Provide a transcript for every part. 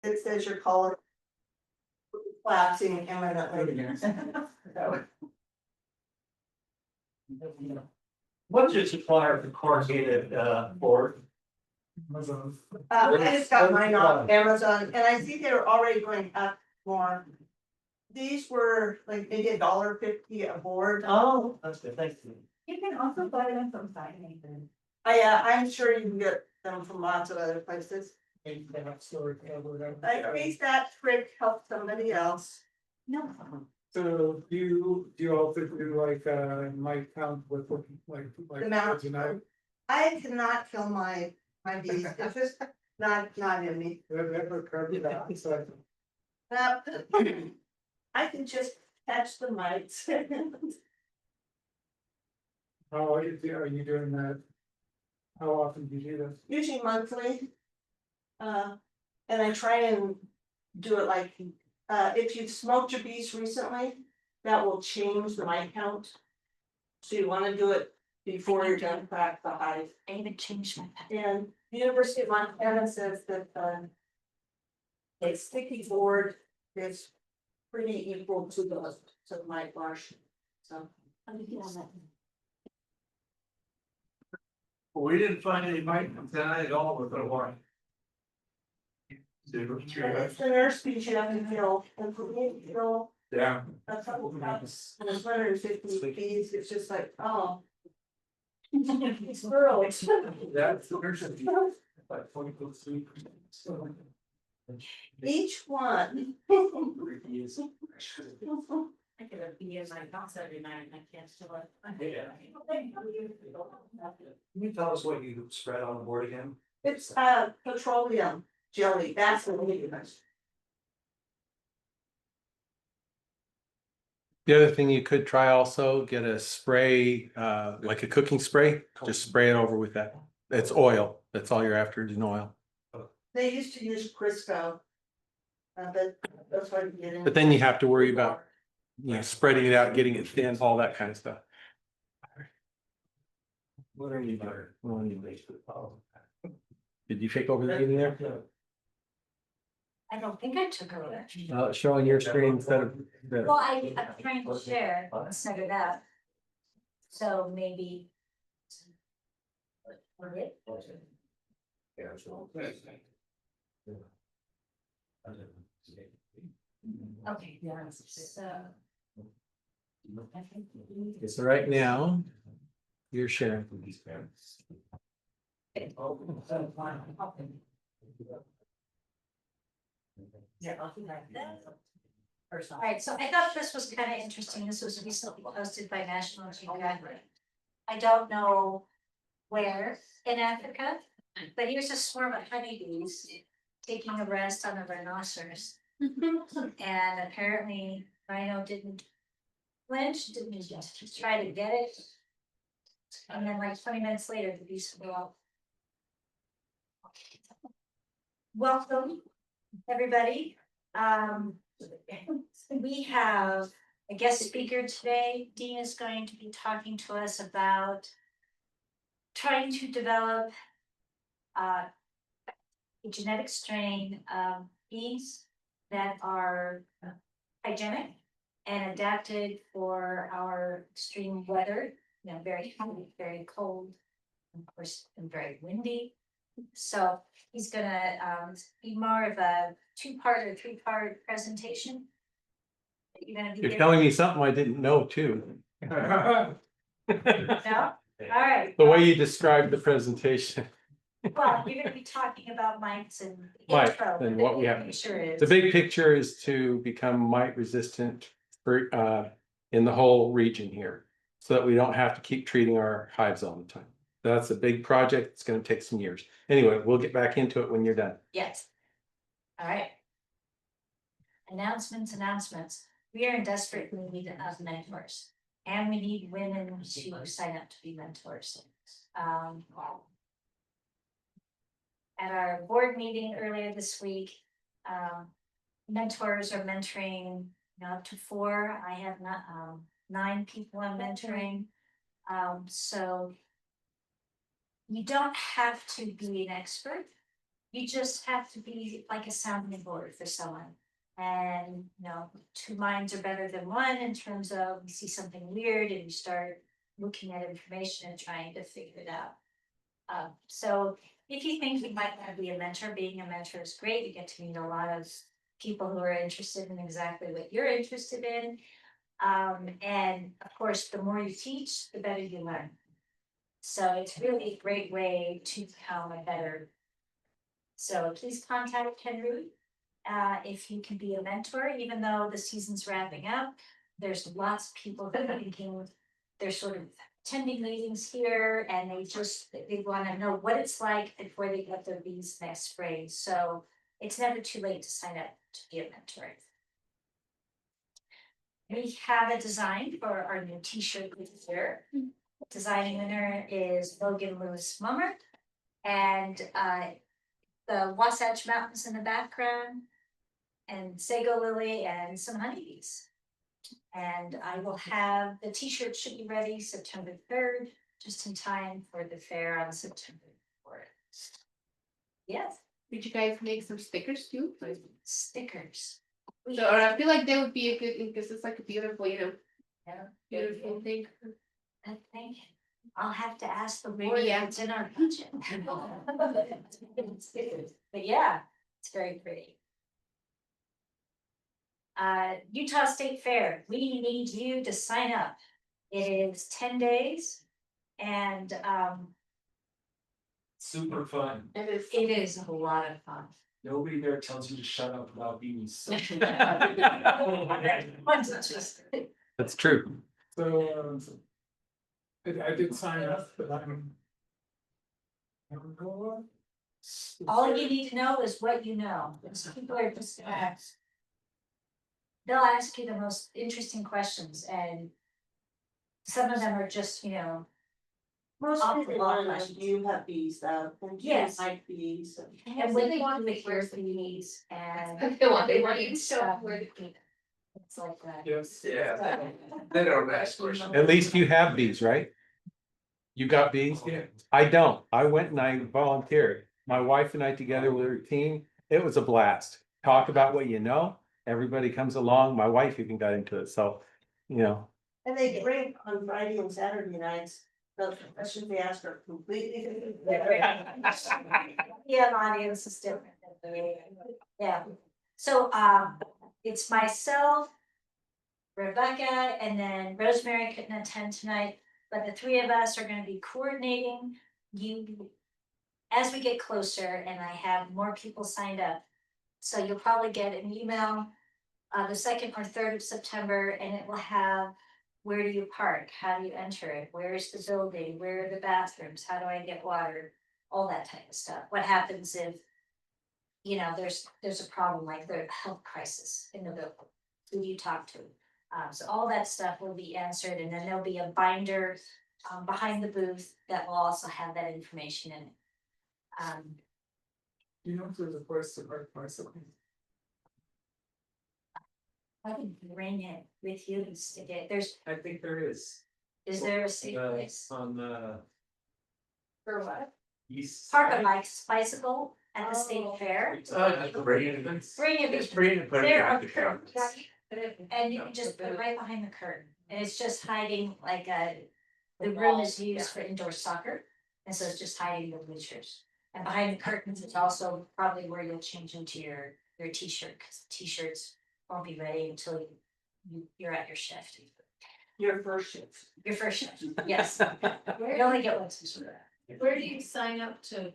it says your colon collapsing imminently. What's your supplier of the corrugated board? I just got mine off Amazon and I see they're already going up more. These were like maybe $1.50 a board. Oh, that's good, thank you. You can also buy them from Nathan. I'm sure you can get them from lots of other places. I think that trick helped somebody else. No. So do you also do like mic count with like The amount. tonight? I cannot kill my bees. It's just not in me. Never occurred to that, so I can just catch the mites. how are you doing that? How often do you do this? Usually monthly. And I try and do it like, if you've smoked your bees recently, that will change the mite count. So you wanna do it before you're done crack the hive. I even changed my pen. And the University of Montana says that, a sticky board is pretty equal to the mite wash, so. We didn't find any mite tonight at all with a warrant. It's the nurse speech you have to kill, and for me to kill Yeah. a couple cups, and it's 150 bees, it's just like, oh. It's girls. That's the person. Like 20 Each one. I could have bee in my house every night and I can't still. Can you tell us what you spread on the board again? It's petroleum jelly, that's the lead. The other thing you could try also, get a spray, like a cooking spray, just spray it over with that. It's oil, that's all you're after is an oil. They used to use Crisco. But that's why you get in. But then you have to worry about, spreading it out, getting it thin, all that kind of stuff. What are you doing? Did you take over the meeting there? I don't think I took over. Showing your screen instead of. Well, I'm trying to share, set it up. So maybe. Okay, so. So right now, you're sharing. Yeah, I'll do like that. All right, so I thought this was kind of interesting. This was recently posted by National Geographic. I don't know where in Africa, but here's a swarm of honeybees taking a rest on a rhinoceros. And apparently rhino didn't flinch, didn't try to get it. And then like 20 minutes later, the bees flew off. Welcome, everybody. We have a guest speaker today. Dean is going to be talking to us about trying to develop a genetic strain of bees that are hygienic and adapted for our extreme weather, very hot, very cold, of course, and very windy. So he's gonna be more of a two-part or three-part presentation. You're telling me something I didn't know too. No? All right. The way you described the presentation. Well, you're gonna be talking about mites and. Mite, intro, and but what we the have. picture is- The big picture is to become mite resistant for, in the whole region here. So that we don't have to keep treating our hives all the time. That's a big project. It's gonna take some years. Anyway, we'll get back into it when you're done. Yes. All right. Announcements. We are in desperate need of mentors. And we need women to sign up to be mentors. At our board meeting earlier this week, mentors are mentoring, up to 4. I have 9 people I'm mentoring. So you don't have to be an expert. you just have to be like a sounding board for someone. And, you know, two minds are better than one in terms of you see something weird and you start looking at information and trying to figure it out. So if you think you might want to be a mentor, being a mentor is great. You get to meet a lot of people who are interested in exactly what you're interested in. And of course, the more you teach, the better you learn. So it's really a great way to become a better. So please contact Henry if you can be a mentor, even though the season's wrapping up. There's lots of people that are thinking they're sort of attending meetings here and they want to know what it's like before they get their bees next spring. So it's never too late to sign up to be a mentor. We have a design for our new t-shirt this year. Design winner is Logan Lewis Mummer. And the Wasatch Mountains in the background, and Sago Lily, and some honeybees. And I will have, the t-shirt should be ready September 3rd, just in time for the fair on September 4th. Yes, Did you guys make some stickers too? stickers. So, or I feel like they would be a good, because it's like a beautiful, Yeah, beautiful thing. I think I'll have to ask the Maybe, board if yeah. it's in our budget. But yeah, it's very pretty. Utah State Fair, we need you to sign up. It is 10 days and Super fun. It is. it is a lot of fun. Nobody there tells you to shut up about bees. That's true. So, I did sign up, but I'm. Never go on. All you need to know is what you know. Because people are just they'll ask you the most interesting questions and some of them are just, you know, Most Off the people wall want questions. to do have bees though, and do Yes. like bees. and when they want to make your fees and. They want you to show up where the queen. It's like that. Yes. Yeah. They don't ask questions. At least you have bees, right? You got bees? Yeah. I don't. I went and I volunteered. My wife and I together with her team, it was a blast. Talk about what you know. Everybody comes along. My wife even got into it, so, you know. And they drink on Friday and Saturday nights, the questions they ask are completely. Yeah, the audience is different. Yeah, so it's myself, Rebecca, and then Rosemary couldn't attend tonight, but the three of us are gonna be coordinating you. As we get closer and I have more people signed up, so you'll probably get an email the 2nd or 3rd of September, and it will have. Where do you park? How do you enter it? Where is the building? Where are the bathrooms? How do I get water? All that type of stuff. What happens if, you know, there's a problem like the health crisis in the building? Who do you talk to? So all that stuff will be answered, and then there'll be a binder behind the booth that will also have that information in it. You know, if there's a place to park bicycles. I can bring it with you and stick it. I think there is. Is there a safe place? On the For what? east. Park a side. bicycle at the state fair. Bring it. Bring it. Just bring it, put it There behind are the counter. curtains. And you can just put it right behind the curtain, and it's just hiding like the room is used for indoor soccer. And so it's just hiding the bleachers. And behind the curtains, it's also probably where you'll change into your t-shirt, because t-shirts won't be ready until you're at your shift. Your first shift. Your first shift, yes. You only get one t-shirt. Where do you sign up to?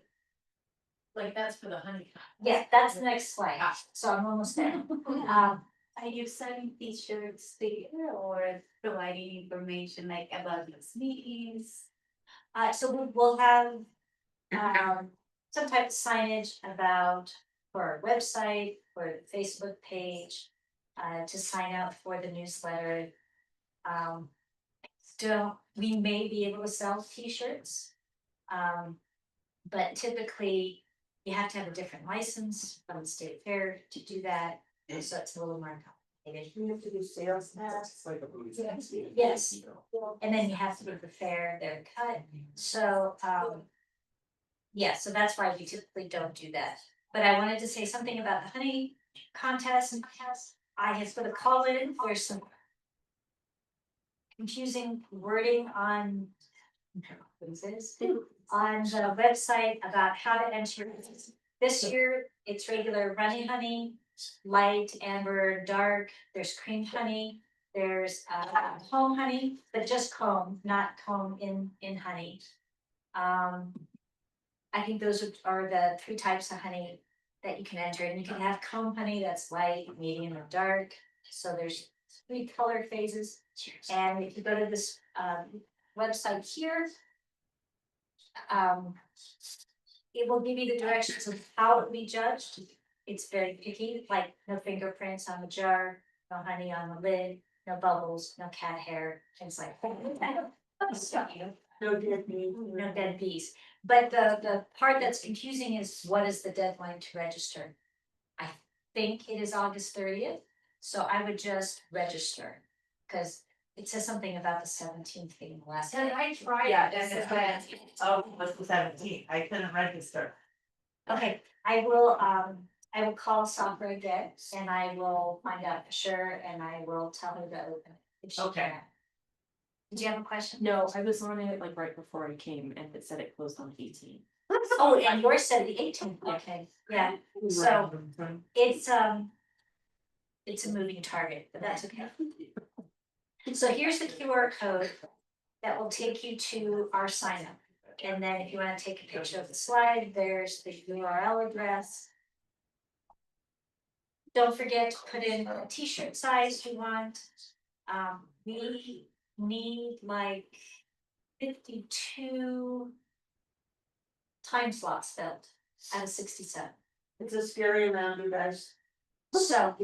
Like, that's for the honey. Yeah, that's the next slide, so I'm almost there. Are you selling t-shirts there or providing information like about these meetings? So we'll have some type of signage about for our website, for the Facebook page, to sign up for the newsletter. Still, we may be able to sell t-shirts. But typically you have to have a different license from the state fair to do that, and so it's a little more complicated. You have to do sales tax. It's like a booth. Yes, and then you have to do the fair, their cut, so Yeah, so that's why we typically don't do that. But I wanted to say something about the honey contest and I have put a call in, there's some confusing wording on what is this? On the website about how to enter. This year, it's regular runny honey, light, amber, dark, there's cream honey, there's comb honey, but just comb, not comb in honey. I think those are the 3 types of honey that you can enter, and you can have comb honey that's light, medium, or dark. So there's 3 color phases, and if you go to this website here. It will give you the directions of how it will be judged. It's very picky, like no fingerprints on the jar, no honey on the lid, no bubbles, no cat hair, things like that. No dead meat. No dead bees. But the part that's confusing is what is the deadline to register? I think it is August 30th, so I would just register. Cause it says something about the 17th being the last day. I tried. Yeah, this that's is the when- Oh, it was the 17th, I couldn't register. Okay, I will call Sopra again and I will find out for sure and I will tell her to open it if she Okay. can. Did you have a question? No, I was on it like right before I came and it said it closed on 18. Oh, and yours said the 18th, okay, yeah, so it's a moving target, but that's okay. So here's the QR code that will take you to our sign up. And then if you wanna take a picture of the slide, there's the URL address. Don't forget to put in a t-shirt size you want. We need like 52 time slots filled out of 67. It's a scary amount, you guys. So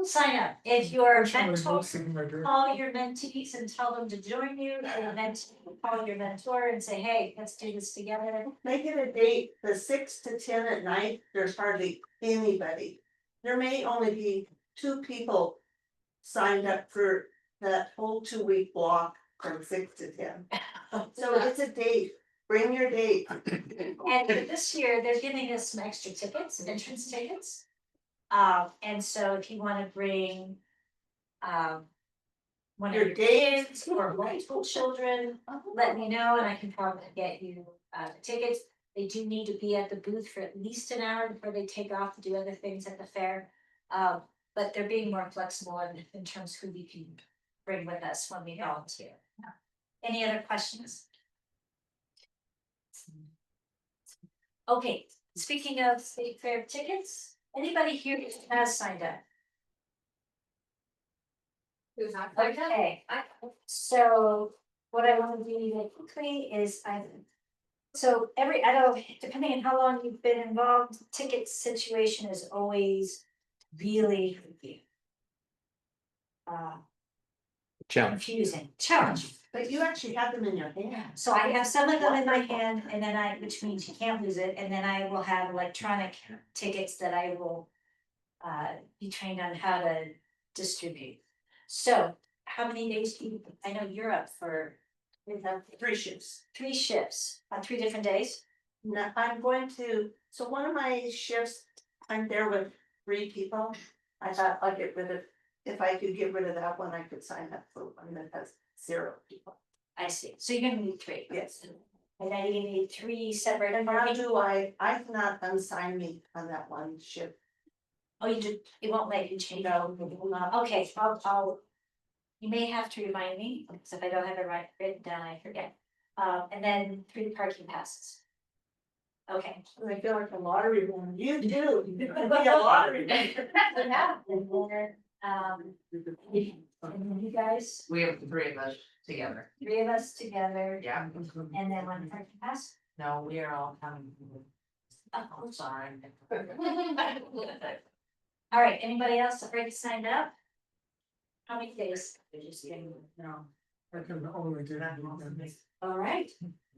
sign up. If you're Unfortunately, mentor, most of them are doing- call your mentees and tell them to join you, and then call your mentor and say, hey, let's do this together. Make it a date, the 6 to 10 at night, there's hardly anybody. There may only be 2 people signed up for that whole 2-week block from 6 to 10. So it's a date, bring your date. And for this year, they're giving us some extra tickets, entrance tickets. And so if you wanna bring, one of Your your dates. kids or multiple children, let me know and I can probably get you, the tickets. They do need to be at the booth for at least an hour before they take off to do other things at the fair. But they're being more flexible in terms of who we can bring with us when we volunteer. Any other questions? Okay, speaking of state fair tickets, anybody here has signed up? Okay, so what I wanna do really quickly is so I don't, depending on how long you've been involved, ticket situation is always really Challenge. confusing, challenging. But you actually have them in your hand. So I have some of them in my hand and then which means you can't lose it, and then I will have electronic tickets that I will be trained on how to distribute. So how many days do you, I know you're up for We have 3 shifts. 3 shifts on 3 different days? Now, I'm going to, so one of my shifts, I'm there with 3 people. I thought I'd get rid of, if I could get rid of that one, I could sign up for one that has 0 people. I see, so you're gonna need 3. Yes. And then you need 3 separate. And how do I cannot unsign me on that one shift. Oh, you did, it won't let you change. No, it will not. Okay, I'll. You may have to remind me, because if I don't have it right written down, I forget. And then 3 parking passes. Okay. I feel like a lottery winner. You do. You could be a lottery winner. Yeah, and then you guys, We have the 3 of us together. 3 of us together, Yeah. and then 1 parking pass. No, we are all coming. Oh, Sorry. All right, anybody else already signed up? How many days? No, I can only do that. All right,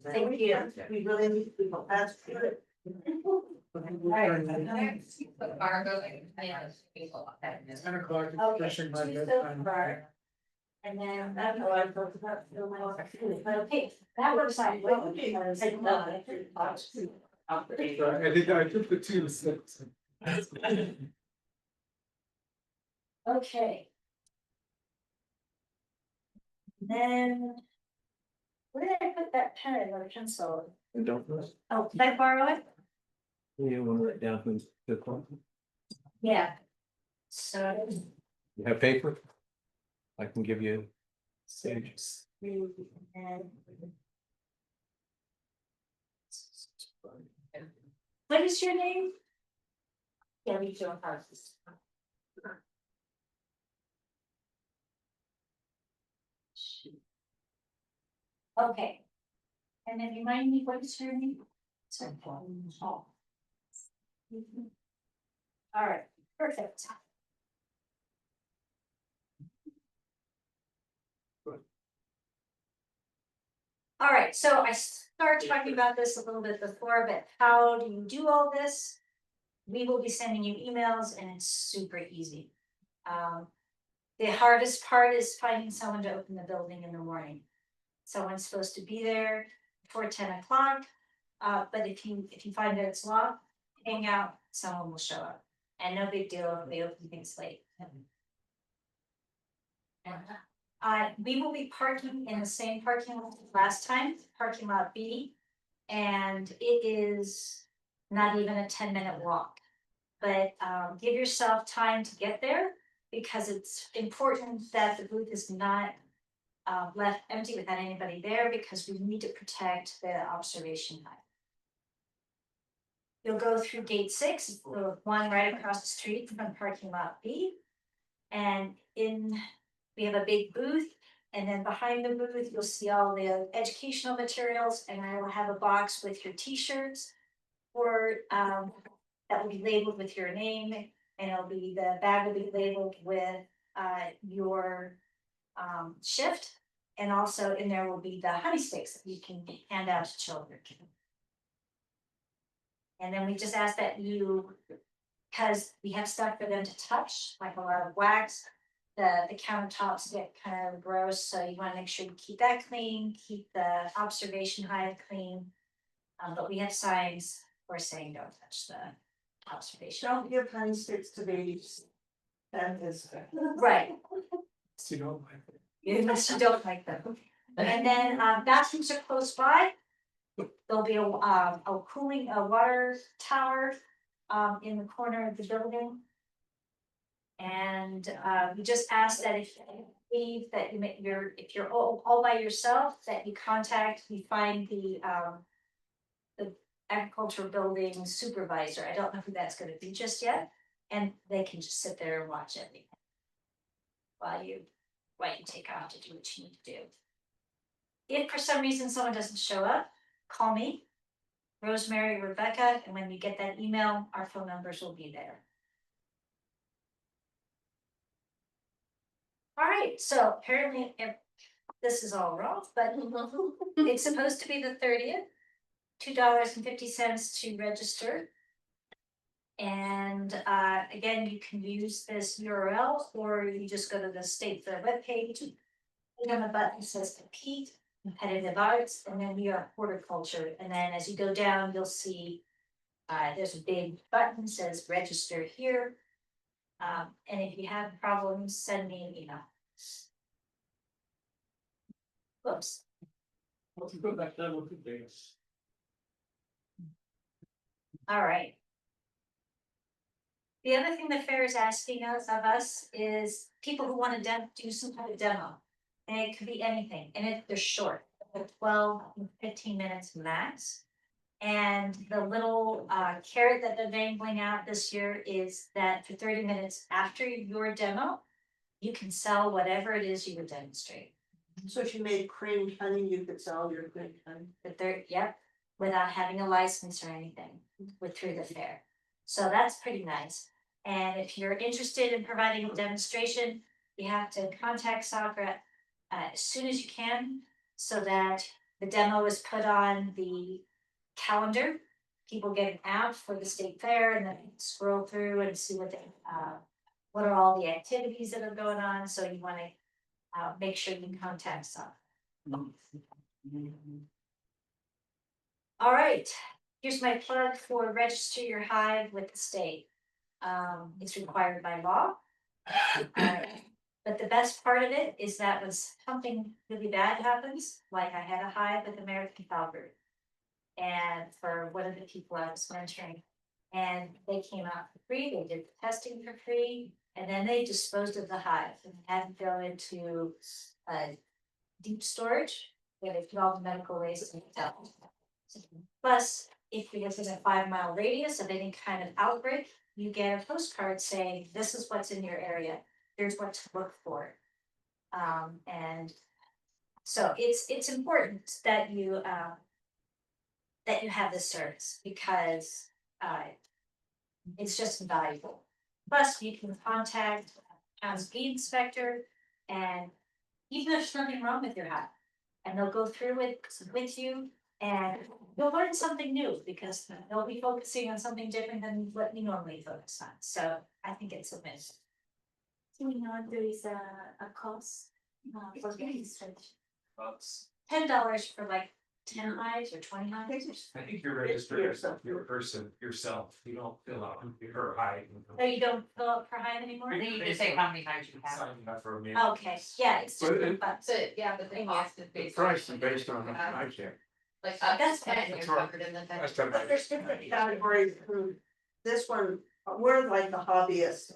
Thank you. We really need people. That's good. It's 10 o'clock, it's okay. pushing my Tuesday, bedtime. Friday. And then, That's how I felt about feeling okay, that works out well because I took the 2 to 6. Okay. Then. Where did I put that pen or pencil? Don't. Oh, did I borrow it? You want to write down who's the one? Yeah. So. You have paper? I can give you. Stages. And what is your name? Yeah, we don't have this. Okay. And then remind me, what is your name? Oh. All right, perfect. All right, so I started talking about this a little bit before, but how do you do all this? We will be sending you emails and it's super easy. The hardest part is finding someone to open the building in the morning. Someone's supposed to be there before 10 o'clock. But if you find that it's locked, hang out, someone will show up. And no big deal if they open things late. We will be parking in the same parking lot as last time, parking lot B. And it is not even a 10-minute walk. But give yourself time to get there because it's important that the booth is not left empty without anybody there because we need to protect the observation height. You'll go through gate 6, the one right across the street from parking lot B. And we have a big booth. And then behind the booth, you'll see all the educational materials. And I will have a box with your t-shirts or that will be labeled with your name. And the bag will be labeled with your shift. And also in there will be the honey sticks that you can hand out to children. And then we just ask that because we have stuff for them to touch, like a lot of wax, the countertops get kind of gross, so you want to make sure you keep that clean, keep the observation hive clean. But we have signs for saying don't touch the observation. Don't give honey sticks to babies. That is. Right, So you don't like it. unless you don't like them. And then bathrooms are close by. There'll be a water tower in the corner of the building. And we just ask that if you leave, that if you're all by yourself, that you find the agricultural building supervisor. I don't know who that's gonna be just yet. And they can just sit there and watch everything while you take off to do what you need to do. If for some reason someone doesn't show up, call me, Rosemary, Rebecca, and when you get that email, our phone numbers will be there. All right, so apparently this is all wrong, but it's supposed to be the 30th, $2.50 to register. And again, you can use this URL or you just go to the state fair webpage. Click on the button that says compete, competitive arts, and then we are horticulture. And then as you go down, you'll see there's a big button that says register here. And if you have problems, send me an email. Whoops. Let's go back down with the days. All right. The other thing the fair is asking of us is people who want to do some kind of demo. And it could be anything, and they're short, 12, 15 minutes max. And the little carrot that they're dangling out this year is that for 30 minutes after your demo, you can sell whatever it is you would demonstrate. So if you made creamed honey, you could sell your creamed honey. Without having a license or anything through the fair. So that's pretty nice. And if you're interested in providing a demonstration, you have to contact soccer as soon as you can so that the demo is put on the calendar. People get an app for the state fair and then scroll through and see what are all the activities that are going on. So you want to make sure you contact soccer. All right, here's my plug for register your hive with the state. It's required by law. But the best part of it is that when something really bad happens, like I had a hive with American Foulbrood. And for one of the people I was mentoring, and they came out for free, they did the testing for free, and then they disposed of the hive and had to go into deep storage, where they put all the medical waste and stuff. Plus, if you're within a 5 mile radius of any kind of outbreak, you get a postcard saying, this is what's in your area, here's what to look for. And so it's important that you have this service because it's just invaluable. Plus, you can contact town's bee inspector, and even if there's nothing wrong with your hive, and they'll go through it with you, and you'll learn something new because they'll be focusing on something different than what you normally focus on. So I think it's a miss. Do we know if there is a cost for registration? $10 for like 10 hives or 20 hives. I think you're registered yourself, your person yourself, you don't fill out her height. Oh, you don't fill up per hive anymore? I think you just say how many times you have. Signing up for a meeting. Okay, yeah, it's just But it- $1. So, yeah, but the cost is The based. price is based on how I check. Like, That's ten, fine. you're That's right. covered in the ten. That's right. But there's different categories. This one, we're like the hobbyist.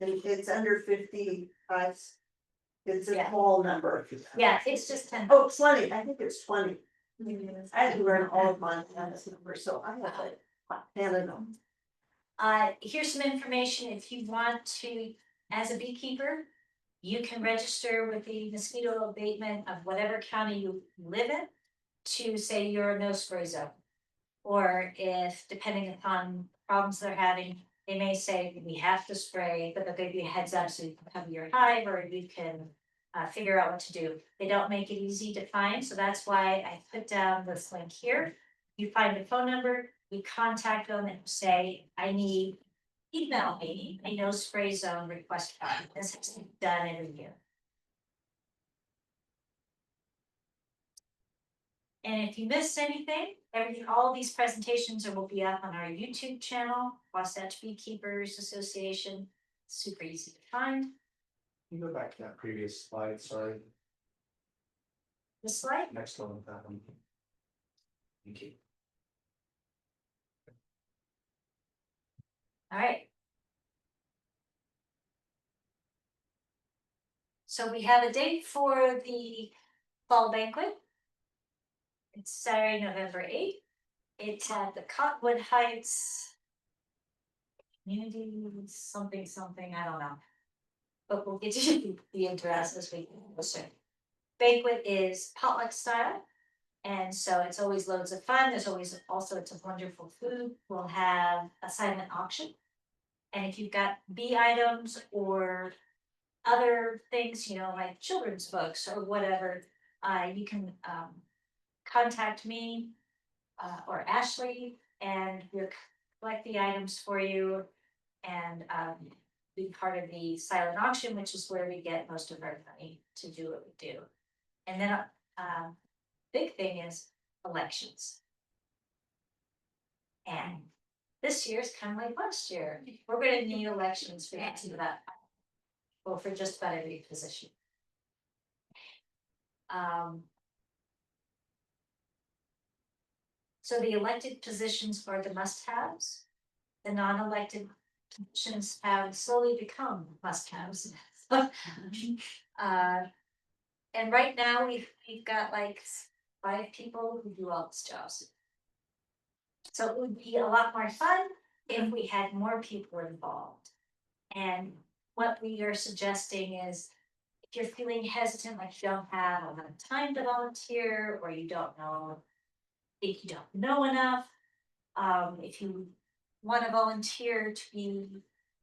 And it's under 50 hives. It's a Yeah. small number. Yeah, it's just 10. Oh, 20, I think it's 20. I had to learn all of mine on this number, so I have like 10 of them. Here's some information if you want to, as a beekeeper, you can register with the mosquito abatement of whatever county you live in to say you're a no spray zone. Or if, depending upon problems they're having, they may say we have to spray, but they'll give you a heads up so you can cover your hive or you can figure out what to do. They don't make it easy to find, so that's why I put down this link here. You find a phone number, you contact them and say, email me a no spray zone request form. This is done every year. And if you missed anything, all these presentations will be up on our YouTube channel, Wasatch Beekeepers Association. Super easy to find. Can you go back to that previous slide, sorry, This slide, next one. Thank you. all right. So we have a date for the fall banquet. It's Saturday, November 8th. It's at the Cottonwood Heights Community something, I don't know. But we'll get you the address as we go soon. Banquet is potluck style. And so it's always loads of fun. There's always all sorts of wonderful food. We'll have a silent auction. And if you've got bee items or other things, like children's books or whatever, you can contact me or Ashley, and we'll collect the items for you and be part of the silent auction, which is where we get most of our money to do what we do. And then big thing is elections. And this year's kind of like last year. We're gonna need elections for for just about every position. So the elected positions are the must-haves. The non-elected positions have slowly become must-haves. And right now we've got like 5 people who do all these jobs. So it would be a lot more fun if we had more people involved. And what we are suggesting is, if you're feeling hesitant, like you don't have enough time to volunteer, or you don't know, if you don't know enough, if you want to volunteer to be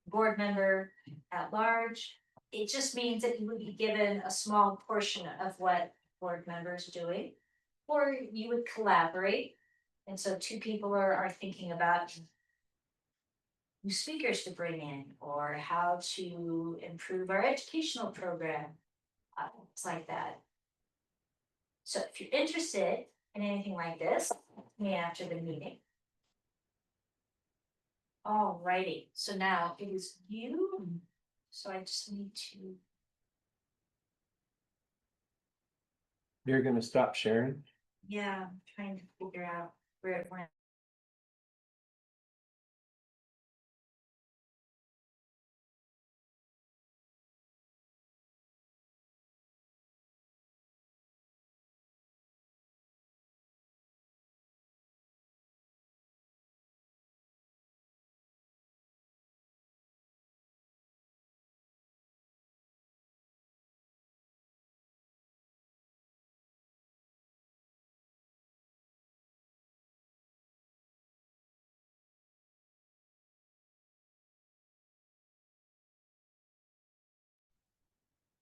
board member at large, it just means that you would be given a small portion of what board members are doing, or you would collaborate. And so 2 people are thinking about new speakers to bring in, or how to improve our educational program, things like that. So if you're interested in anything like this, me after the meeting, Alrighty, so now it is you. So I just need to, You're gonna stop sharing? yeah, I'm trying to figure out where it went.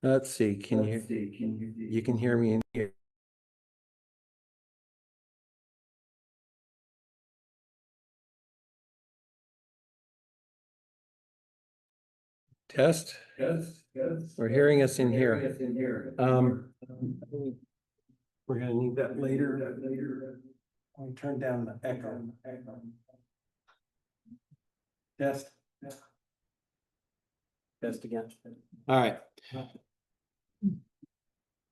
Let's see, you can hear me in here? Test? We're hearing us in here. We're gonna need that later. I'll turn down the echo. Test. Test again. All right.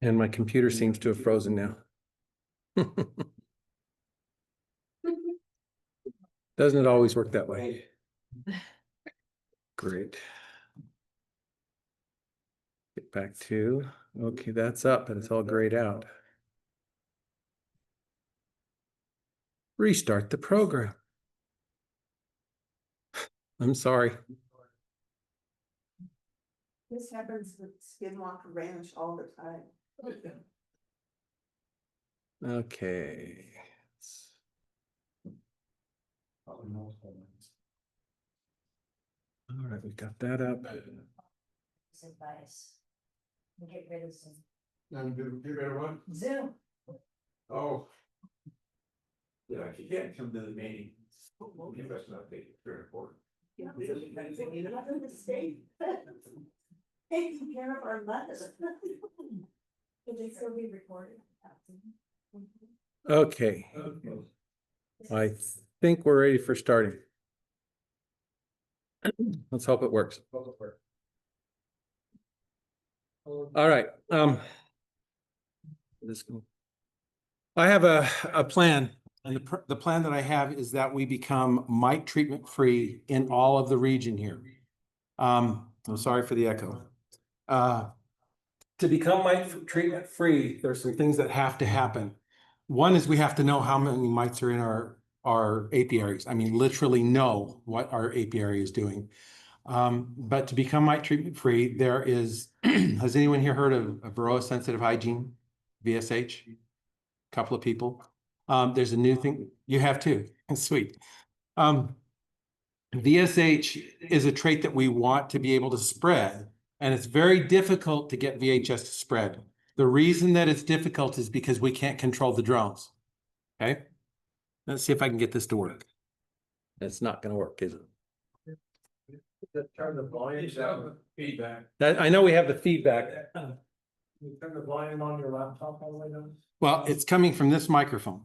And my computer seems to have frozen now. Doesn't it always work that way? Great. Get back to, okay, that's up and it's all grayed out. Restart the program. I'm sorry. This happens with Skinwalker Ranch all the time. Okay. All right, we got that up. This advice. We'll get rid of some You better run. Zoom. Oh. Yeah, you can't come to the meeting. You must not take it very important. Taking care of our mothers. Will they still be recorded? Okay, I think we're ready for starting. Let's hope it works. All right, I have a plan, and the plan that I have is that we become mite treatment free in all of the region here. I'm sorry for the echo. To become mite treatment free, there's some things that have to happen. One is we have to know how many mites are in our apiaries. I mean, literally know what our apiary is doing. But to become mite treatment free, there is, has anyone here heard of Varroa sensitive hygiene, VSH? Couple of people. There's a new thing, you have too, sweet. VSH is a trait that we want to be able to spread, and it's very difficult to get VHS to spread. The reason that it's difficult is because we can't control the drones. Okay, let's see if I can get this to work. It's not going to work, is it? Turn the volume down. Feedback. That, I know we have the feedback. You turn the volume on your laptop all the way down? Well, it's coming from this microphone.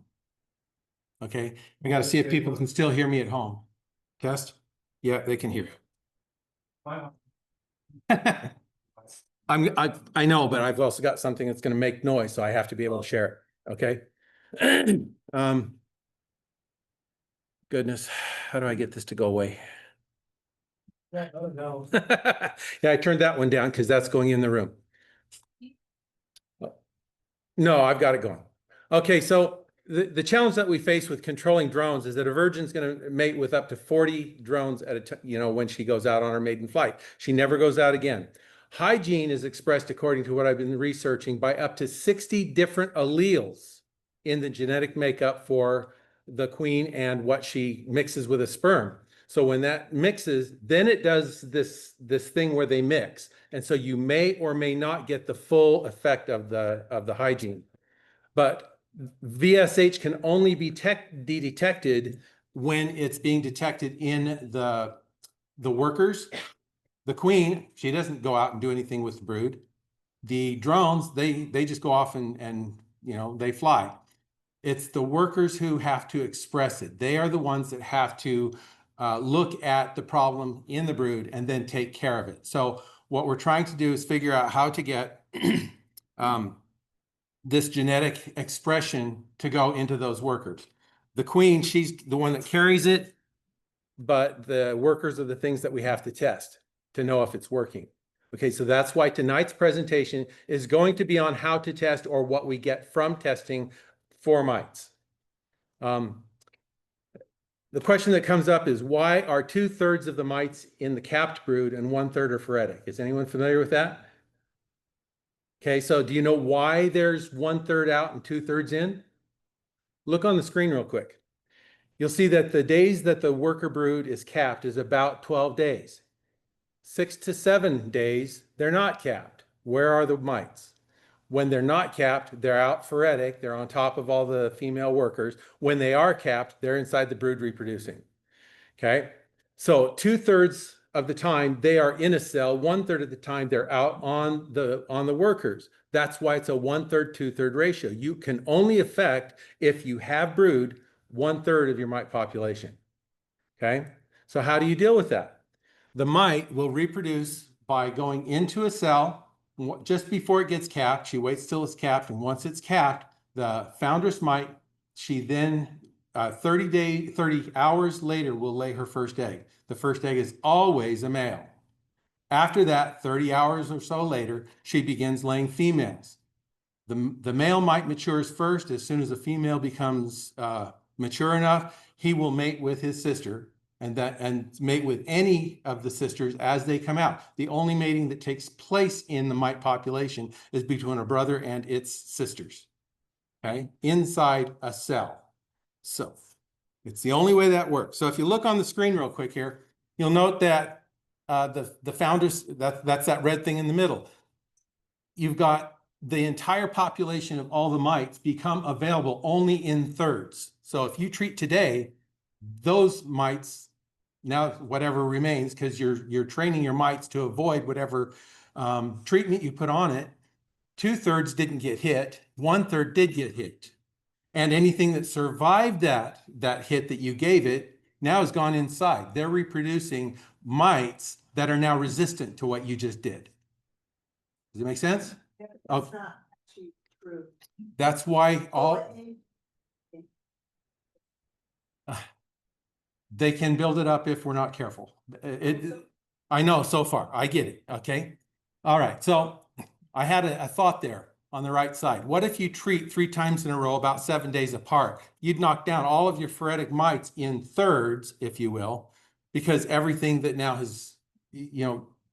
Okay, I got to see if people can still hear me at home. Test? Yeah, they can hear. Wow. I know, but I've also got something that's going to make noise, so I have to be able to share it. Okay. Goodness, how do I get this to go away? Oh, no. Yeah, I turned that one down because that's going in the room. No, I've got it going. Okay, so the challenge that we face with controlling drones is that a virgin's going to mate with up to 40 drones at a time, you know, when she goes out on her maiden flight. She never goes out again. Hygiene is expressed, according to what I've been researching, by up to 60 different alleles in the genetic makeup for the queen and what she mixes with a sperm. So when that mixes, then it does this thing where they mix. And so you may or may not get the full effect of the hygiene. But VSH can only be detected when it's being detected in the workers. The queen, she doesn't go out and do anything with the brood. The drones, they just go off and you know, they fly. It's the workers who have to express it. They are the ones that have to look at the problem in the brood and then take care of it. So what we're trying to do is figure out how to get this genetic expression to go into those workers. The queen, she's the one that carries it, but the workers are the things that we have to test to know if it's working. Okay, so that's why tonight's presentation is going to be on how to test or what we get from testing for mites. The question that comes up is, why are 2/3 of the mites in the capped brood and 1/3 are phoretic? Is anyone familiar with that? Okay, so do you know why there's 1/3 out and 2/3 in? Look on the screen real quick. You'll see that the days that the worker brood is capped is about 12 days. 6 to 7 days, they're not capped. Where are the mites? When they're not capped, they're out phoretic. They're on top of all the female workers. When they are capped, they're inside the brood reproducing. Okay, so 2/3 of the time they are in a cell. 1/3 of the time they're out on the workers. That's why it's a 1/3, 2/3 ratio. You can only affect, if you have brood, 1/3 of your mite population. Okay, so how do you deal with that? The mite will reproduce by going into a cell just before it gets capped. She waits till it's capped, and once it's capped, the foundress mite, she then 30 hours later will lay her first egg. The first egg is always a male. After that, 30 hours or so later, she begins laying females. The male mite matures first. As soon as the female becomes mature enough, he will mate with his sister and mate with any of the sisters as they come out. The only mating that takes place in the mite population is between a brother and its sisters, okay, inside a cell. So it's the only way that works. So if you look on the screen real quick here, you'll note that the founders, that's that red thing in the middle. You've got the entire population of all the mites become available only in thirds. So if you treat today, those mites, now whatever remains, because you're training your mites to avoid whatever treatment you put on it, 2/3 didn't get hit, 1/3 did get hit. And anything that survived that hit that you gave it now has gone inside. They're reproducing mites that are now resistant to what you just did. Does it make sense? That's Oh. not actually true. That's why they can build it up if we're not careful. I know so far, I get it, okay? All right, so I had a thought there on the right side. What if you treat 3 times in a row about 7 days apart? You'd knock down all of your phoretic mites in thirds, if you will, because everything that now has,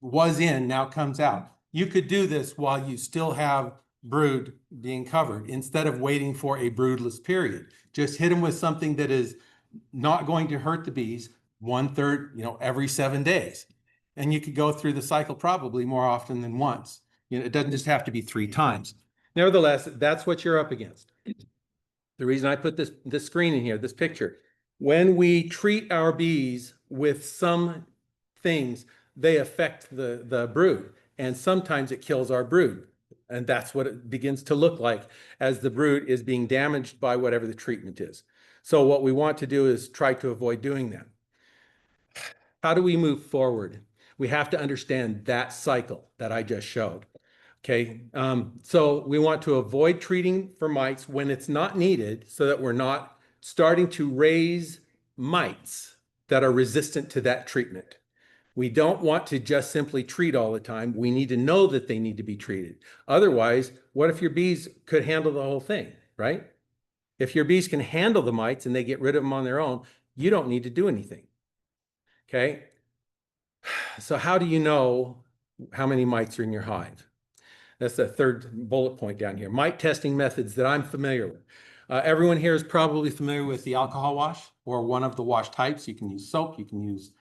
was in now comes out. You could do this while you still have brood being covered instead of waiting for a broodless period. Just hit them with something that is not going to hurt the bees 1/3, every 7 days. And you could go through the cycle probably more often than once. It doesn't just have to be 3 times. Nevertheless, that's what you're up against. The reason I put this screen in here, this picture, when we treat our bees with some things, they affect the brood, and sometimes it kills our brood. And that's what it begins to look like as the brood is being damaged by whatever the treatment is. So what we want to do is try to avoid doing that. How do we move forward? We have to understand that cycle that I just showed. Okay, so we want to avoid treating for mites when it's not needed so that we're not starting to raise mites that are resistant to that treatment. We don't want to just simply treat all the time. We need to know that they need to be treated. Otherwise, what if your bees could handle the whole thing, right? If your bees can handle the mites and they get rid of them on their own, you don't need to do anything. Okay, so how do you know how many mites are in your hive? That's the third bullet point down here. Mite testing methods that I'm familiar with. Everyone here is probably familiar with the alcohol wash or one of the wash types. You can use soap, you can use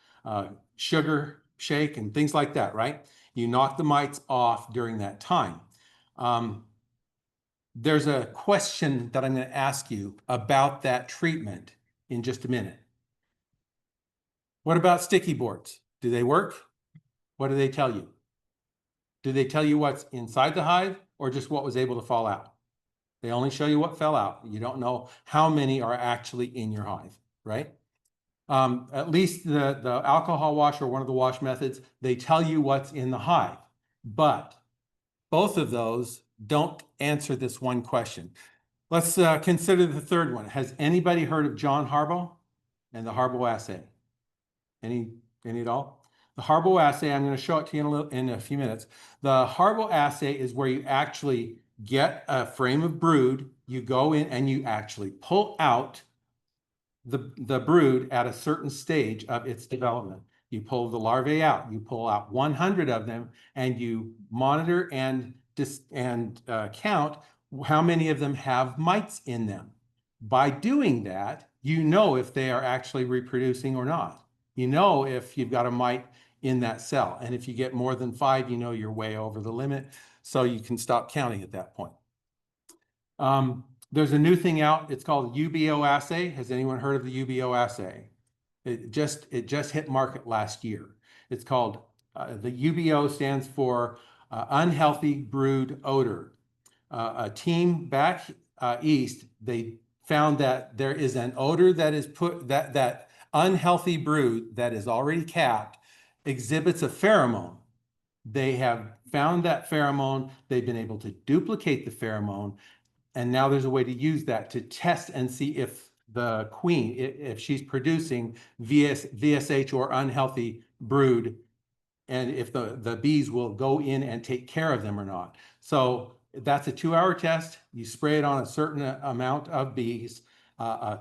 sugar shake and things like that, right? You knock the mites off during that time. There's a question that I'm going to ask you about that treatment in just a minute. What about sticky boards? Do they work? What do they tell you? Do they tell you what's inside the hive or just what was able to fall out? They only show you what fell out. You don't know how many are actually in your hive, right? At least the alcohol wash or one of the wash methods, they tell you what's in the hive. But both of those don't answer this one question. Let's consider the third one. Has anybody heard of John Harbaugh and the Harbaugh assay? Any at all? The Harbaugh assay, I'm going to show it to you in a few minutes. The Harbaugh assay is where you actually get a frame of brood, you go in and you actually pull out the brood at a certain stage of its development. You pull the larvae out, you pull out 100 of them, and you monitor and count how many of them have mites in them. By doing that, you know if they are actually reproducing or not. You know if you've got a mite in that cell. And if you get more than 5, you know you're way over the limit. So you can stop counting at that point. There's a new thing out. It's called UBO assay. Has anyone heard of the UBO assay? It just hit market last year. It's called, the UBO stands for unhealthy brood odor. A team back east, they found that there is an odor that is that unhealthy brood that is already capped exhibits a pheromone. They have found that pheromone. They've been able to duplicate the pheromone. And now there's a way to use that to test and see if the queen, if she's producing VSH or unhealthy brood, and if the bees will go in and take care of them or not. So that's a 2-hour test. You spray it on a certain amount of bees, capped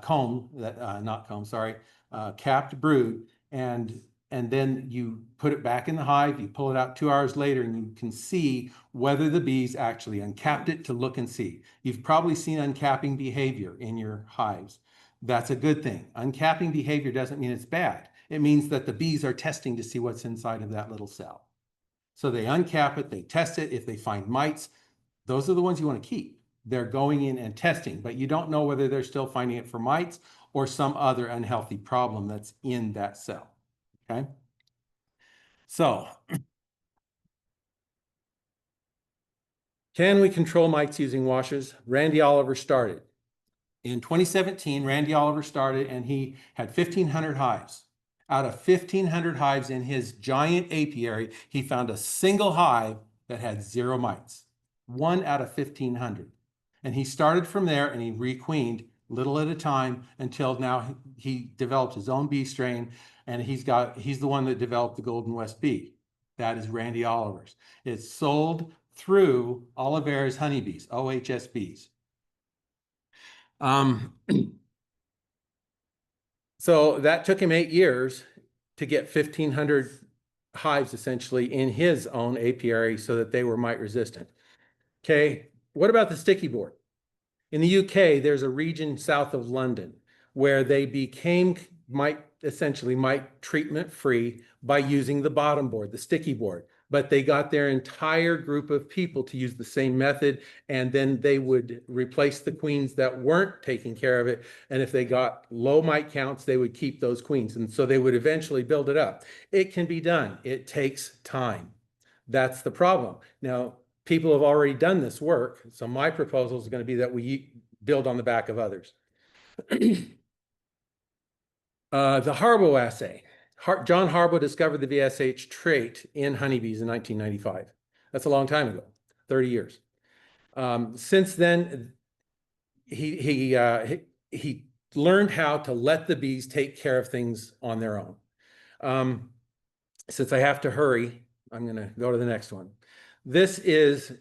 brood, and then you put it back in the hive, you pull it out 2 hours later, and you can see whether the bees actually uncapped it to look and see. You've probably seen uncapping behavior in your hives. That's a good thing. Uncapping behavior doesn't mean it's bad. It means that the bees are testing to see what's inside of that little cell. So they uncap it, they test it. If they find mites, those are the ones you want to keep. They're going in and testing, but you don't know whether they're still finding it for mites or some other unhealthy problem that's in that cell. Okay. So, can we control mites using washes? Randy Oliver started. In 2017, Randy Oliver started and he had 1,500 hives. Out of 1,500 hives in his giant apiary, he found a single hive that had 0 mites. 1 out of 1,500. And he started from there and he requeened little at a time until now he developed his own bee strain, and he's the one that developed the Golden West bee. That is Randy Oliver's. It's sold through Oliveira's honeybees, OHSBs. So that took him 8 years to get 1,500 hives essentially in his own apiary so that they were mite resistant. Okay, what about the sticky board? In the UK, there's a region south of London where they became essentially mite treatment free by using the bottom board, the sticky board. But they got their entire group of people to use the same method, and then they would replace the queens that weren't taking care of it. And if they got low mite counts, they would keep those queens. And so they would eventually build it up. It can be done. It takes time. That's the problem. Now, people have already done this work. So my proposal is going to be that we build on the back of others. The Harbaugh assay. John Harbaugh discovered the VSH trait in honeybees in 1995. That's a long time ago, 30 years. Since then, he learned how to let the bees take care of things on their own. Since I have to hurry, I'm going to go to the next one. This is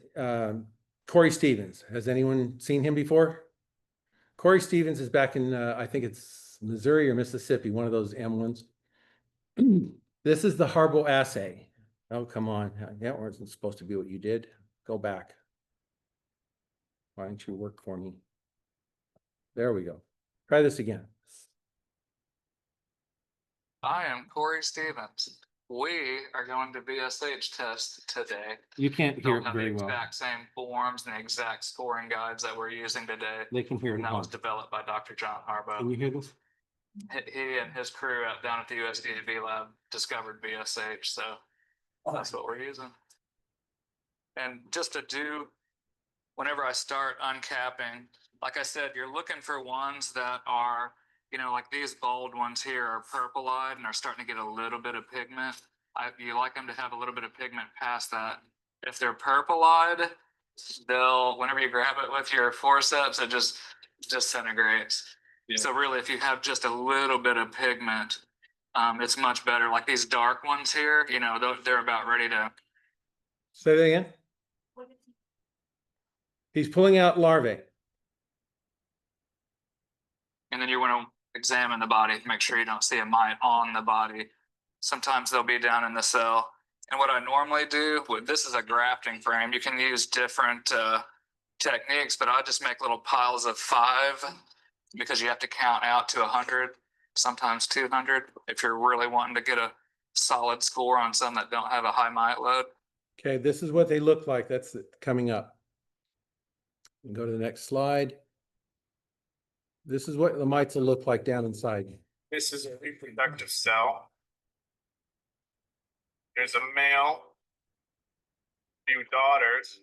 Corey Stevens. Has anyone seen him before? Corey Stevens is back in, I think it's Missouri or Mississippi, one of those M ones. This is the Harbaugh assay. Oh, come on. That wasn't supposed to be what you did. Go back. Why don't you work for me? There we go. Try this again. I am Corey Stevens. We are going to VSH test today. You can't hear Don't it have the very well. exact same forms and the exact scoring guides that we're using today. They can hear it. And that was developed by Dr. John Harbaugh. Can you hear this? He and his crew out down at the USDA lab discovered VSH, so that's what we're using. And just to do, whenever I start uncapping, like I said, you're looking for ones that are you know, like these bold ones here are purple eyed and are starting to get a little bit of pigment. You like them to have a little bit of pigment past that. If they're purple eyed, they'll, whenever you grab it with your forceps, it just disintegrates. Yeah. So really, if you have just a little bit of pigment, it's much better. Like these dark ones here, you know, they're about ready to. Say that again. He's pulling out larvae. And then you want to examine the body, make sure you don't see a mite on the body. Sometimes they'll be down in the cell. And what I normally do, this is a grafting frame. You can use different techniques, but I just make little piles of 5 because you have to count out to 100, sometimes 200, if you're really wanting to get a solid score on some that don't have a high mite load. Okay, this is what they look like. That's coming up. And go to the next slide. This is what the mites will look like down inside. This is a reproductive cell. There's a male, few daughters.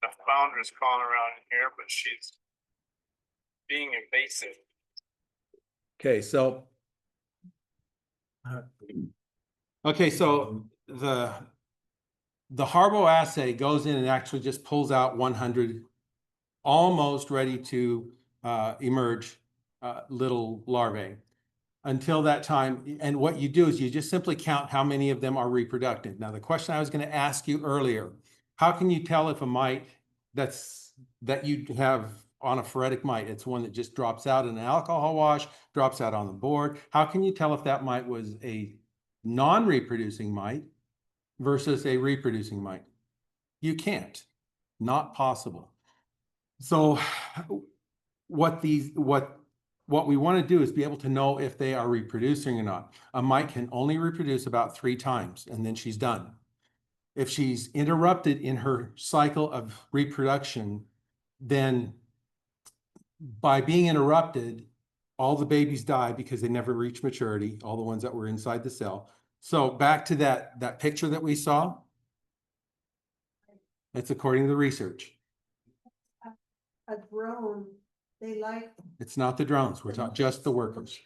The founder's crawling around in here, but she's being invasive. Okay, so the Harbo assay goes in and actually just pulls out 100 almost ready to emerge little larvae. Until that time, and what you do is you just simply count how many of them are reproductive. Now, the question I was going to ask you earlier, how can you tell if a mite that you have on a phoretic mite, it's one that just drops out in an alcohol wash, drops out on the board. How can you tell if that mite was a non-reproducing mite versus a reproducing mite? You can't, not possible. So what we want to do is be able to know if they are reproducing or not. A mite can only reproduce about 3 times and then she's done. If she's interrupted in her cycle of reproduction, then by being interrupted, all the babies die because they never reach maturity, all the ones that were inside the cell. So back to that picture that we saw. It's according to the research. A drone, they like. It's not the drones. We're talking just the workers.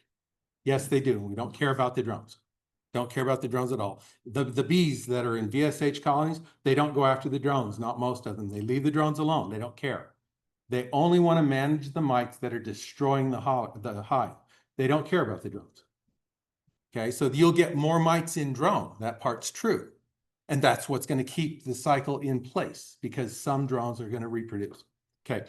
Yes, they do. We don't care about the drones. Don't care about the drones at all. The bees that are in VSH colonies, they don't go after the drones. Not most of them. They leave the drones alone. They don't care. They only want to manage the mites that are destroying the hive. They don't care about the drones. Okay, so you'll get more mites in drone. That part's true. And that's what's going to keep the cycle in place because some drones are going to reproduce. Okay.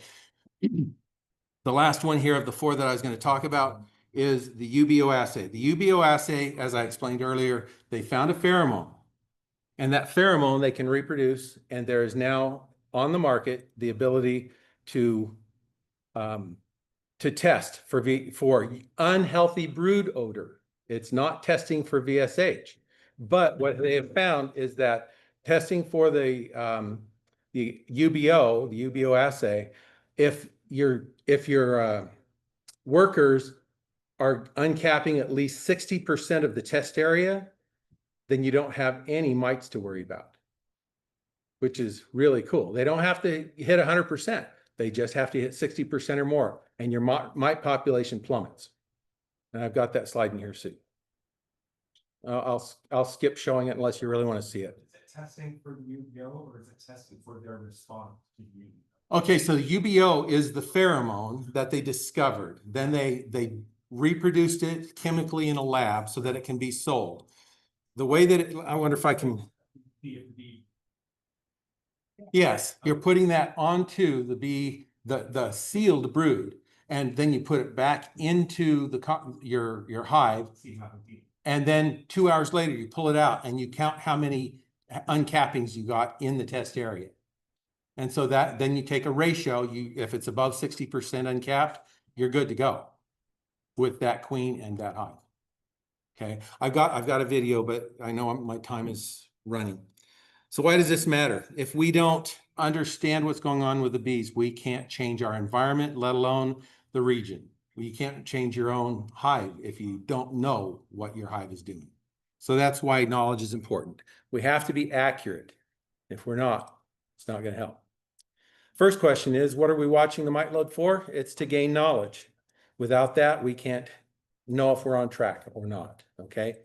The last one here of the 4 that I was going to talk about is the UBO assay. The UBO assay, as I explained earlier, they found a pheromone. And that pheromone they can reproduce, and there is now on the market the ability to test for unhealthy brood odor. It's not testing for VSH. But what they have found is that testing for the UBO assay, if your workers are uncapping at least 60% of the test area, then you don't have any mites to worry about, which is really cool. They don't have to hit 100%. They just have to hit 60% or more, and your mite population plummets. And I've got that slide in here soon. I'll skip showing it unless you really want to see it. Is it testing for UBO or is it testing for their response to UBO? Okay, so the UBO is the pheromone that they discovered. Then they reproduced it chemically in a lab so that it can be sold. The way that I wonder if I can. Yes, you're putting that onto the sealed brood, and then you put it back into your hive. And then 2 hours later, you pull it out and you count how many uncappings you got in the test area. And so then you take a ratio, if it's above 60% uncapped, you're good to go with that queen and that hive. Okay, I've got a video, but I know my time is running. So why does this matter? If we don't understand what's going on with the bees, we can't change our environment, let alone the region. You can't change your own hive if you don't know what your hive is doing. So that's why knowledge is important. We have to be accurate. If we're not, it's not going to help. First question is, what are we watching the mite load for? It's to gain knowledge. Without that, we can't know if we're on track or not, okay?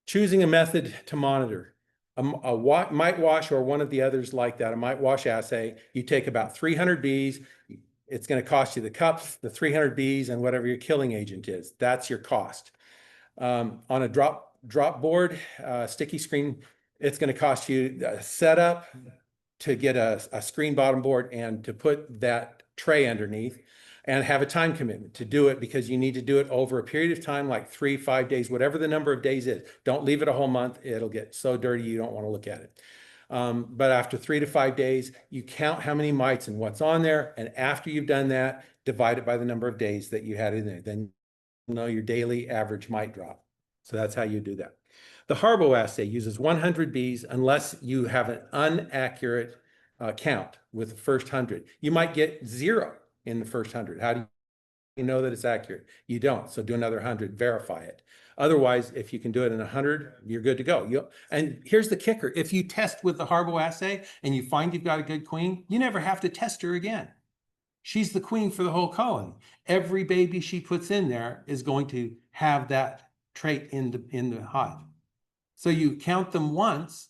Choosing a method to monitor. Mite wash or one of the others like that, a mite wash assay, you take about 300 bees. It's going to cost you the cups, the 300 bees, and whatever your killing agent is. That's your cost. On a drop board, sticky screen, it's going to cost you a setup to get a screen bottom board and to put that tray underneath, and have a time commitment to do it, because you need to do it over a period of time, like 3-5 days, whatever the number of days is. Don't leave it a whole month. It'll get so dirty you don't want to look at it. But after 3 to 5 days, you count how many mites and what's on there. And after you've done that, divide it by the number of days that you had in there. Then you'll know your daily average mite drop. So that's how you do that. The Harbo assay uses 100 bees unless you have an inaccurate count with the first 100. You might get 0 in the first 100. How do you know that it's accurate? You don't. So do another 100, verify it. Otherwise, if you can do it in 100, you're good to go. And here's the kicker. If you test with the Harbo assay and you find you've got a good queen, you never have to test her again. She's the queen for the whole colony. Every baby she puts in there is going to have that trait in the hive. So you count them once,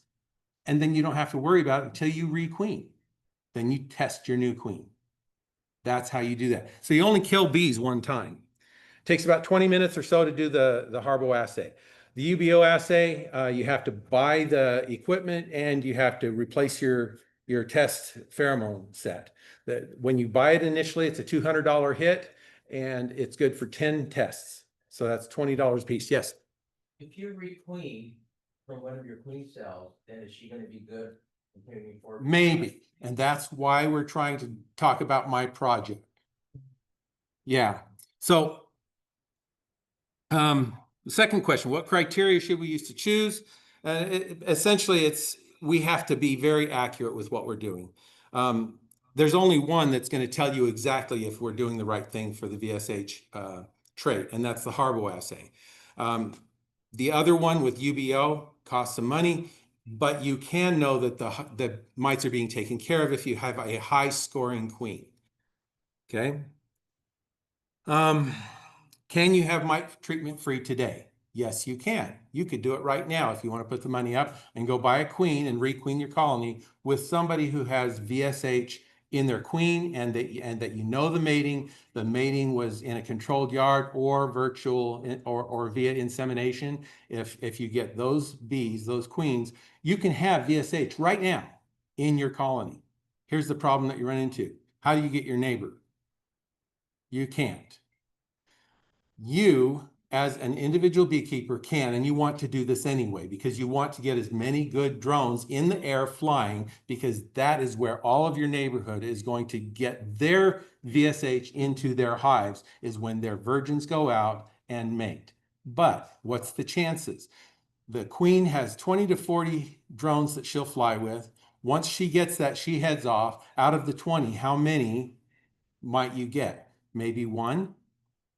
and then you don't have to worry about it until you requeen. Then you test your new queen. That's how you do that. So you only kill bees one time. It takes about 20 minutes or so to do the Harbo assay. The UBO assay, you have to buy the equipment and you have to replace your test pheromone set. When you buy it initially, it's a $200 hit, and it's good for 10 tests. So that's $20 a piece. Yes. If you requeen from one of your queen cells, then is she gonna be good? Maybe. And that's why we're trying to talk about my project. Yeah. So, the second question, what criteria should we use to choose? Essentially, we have to be very accurate with what we're doing. There's only one that's going to tell you exactly if we're doing the right thing for the VSH trait, and that's the Harbo assay. The other one with UBO costs some money, but you can know that the mites are being taken care of if you have a high scoring queen. Okay. Can you have mite treatment free today? Yes, you can. You could do it right now if you want to put the money up and go buy a queen and requeen your colony with somebody who has VSH in their queen, and that you know the mating was in a controlled yard or virtual or via insemination. If you get those bees, those queens, you can have VSH right now in your colony. Here's the problem that you run into. How do you get your neighbor? You can't. You, as an individual beekeeper, can, and you want to do this anyway, because you want to get as many good drones in the air flying, because that is where all of your neighborhood is going to get their VSH into their hives, is when their virgins go out and mate. But what's the chances? The queen has 20 to 40 drones that she'll fly with. Once she gets that, she heads off. Out of the 20, how many might you get? Maybe 1?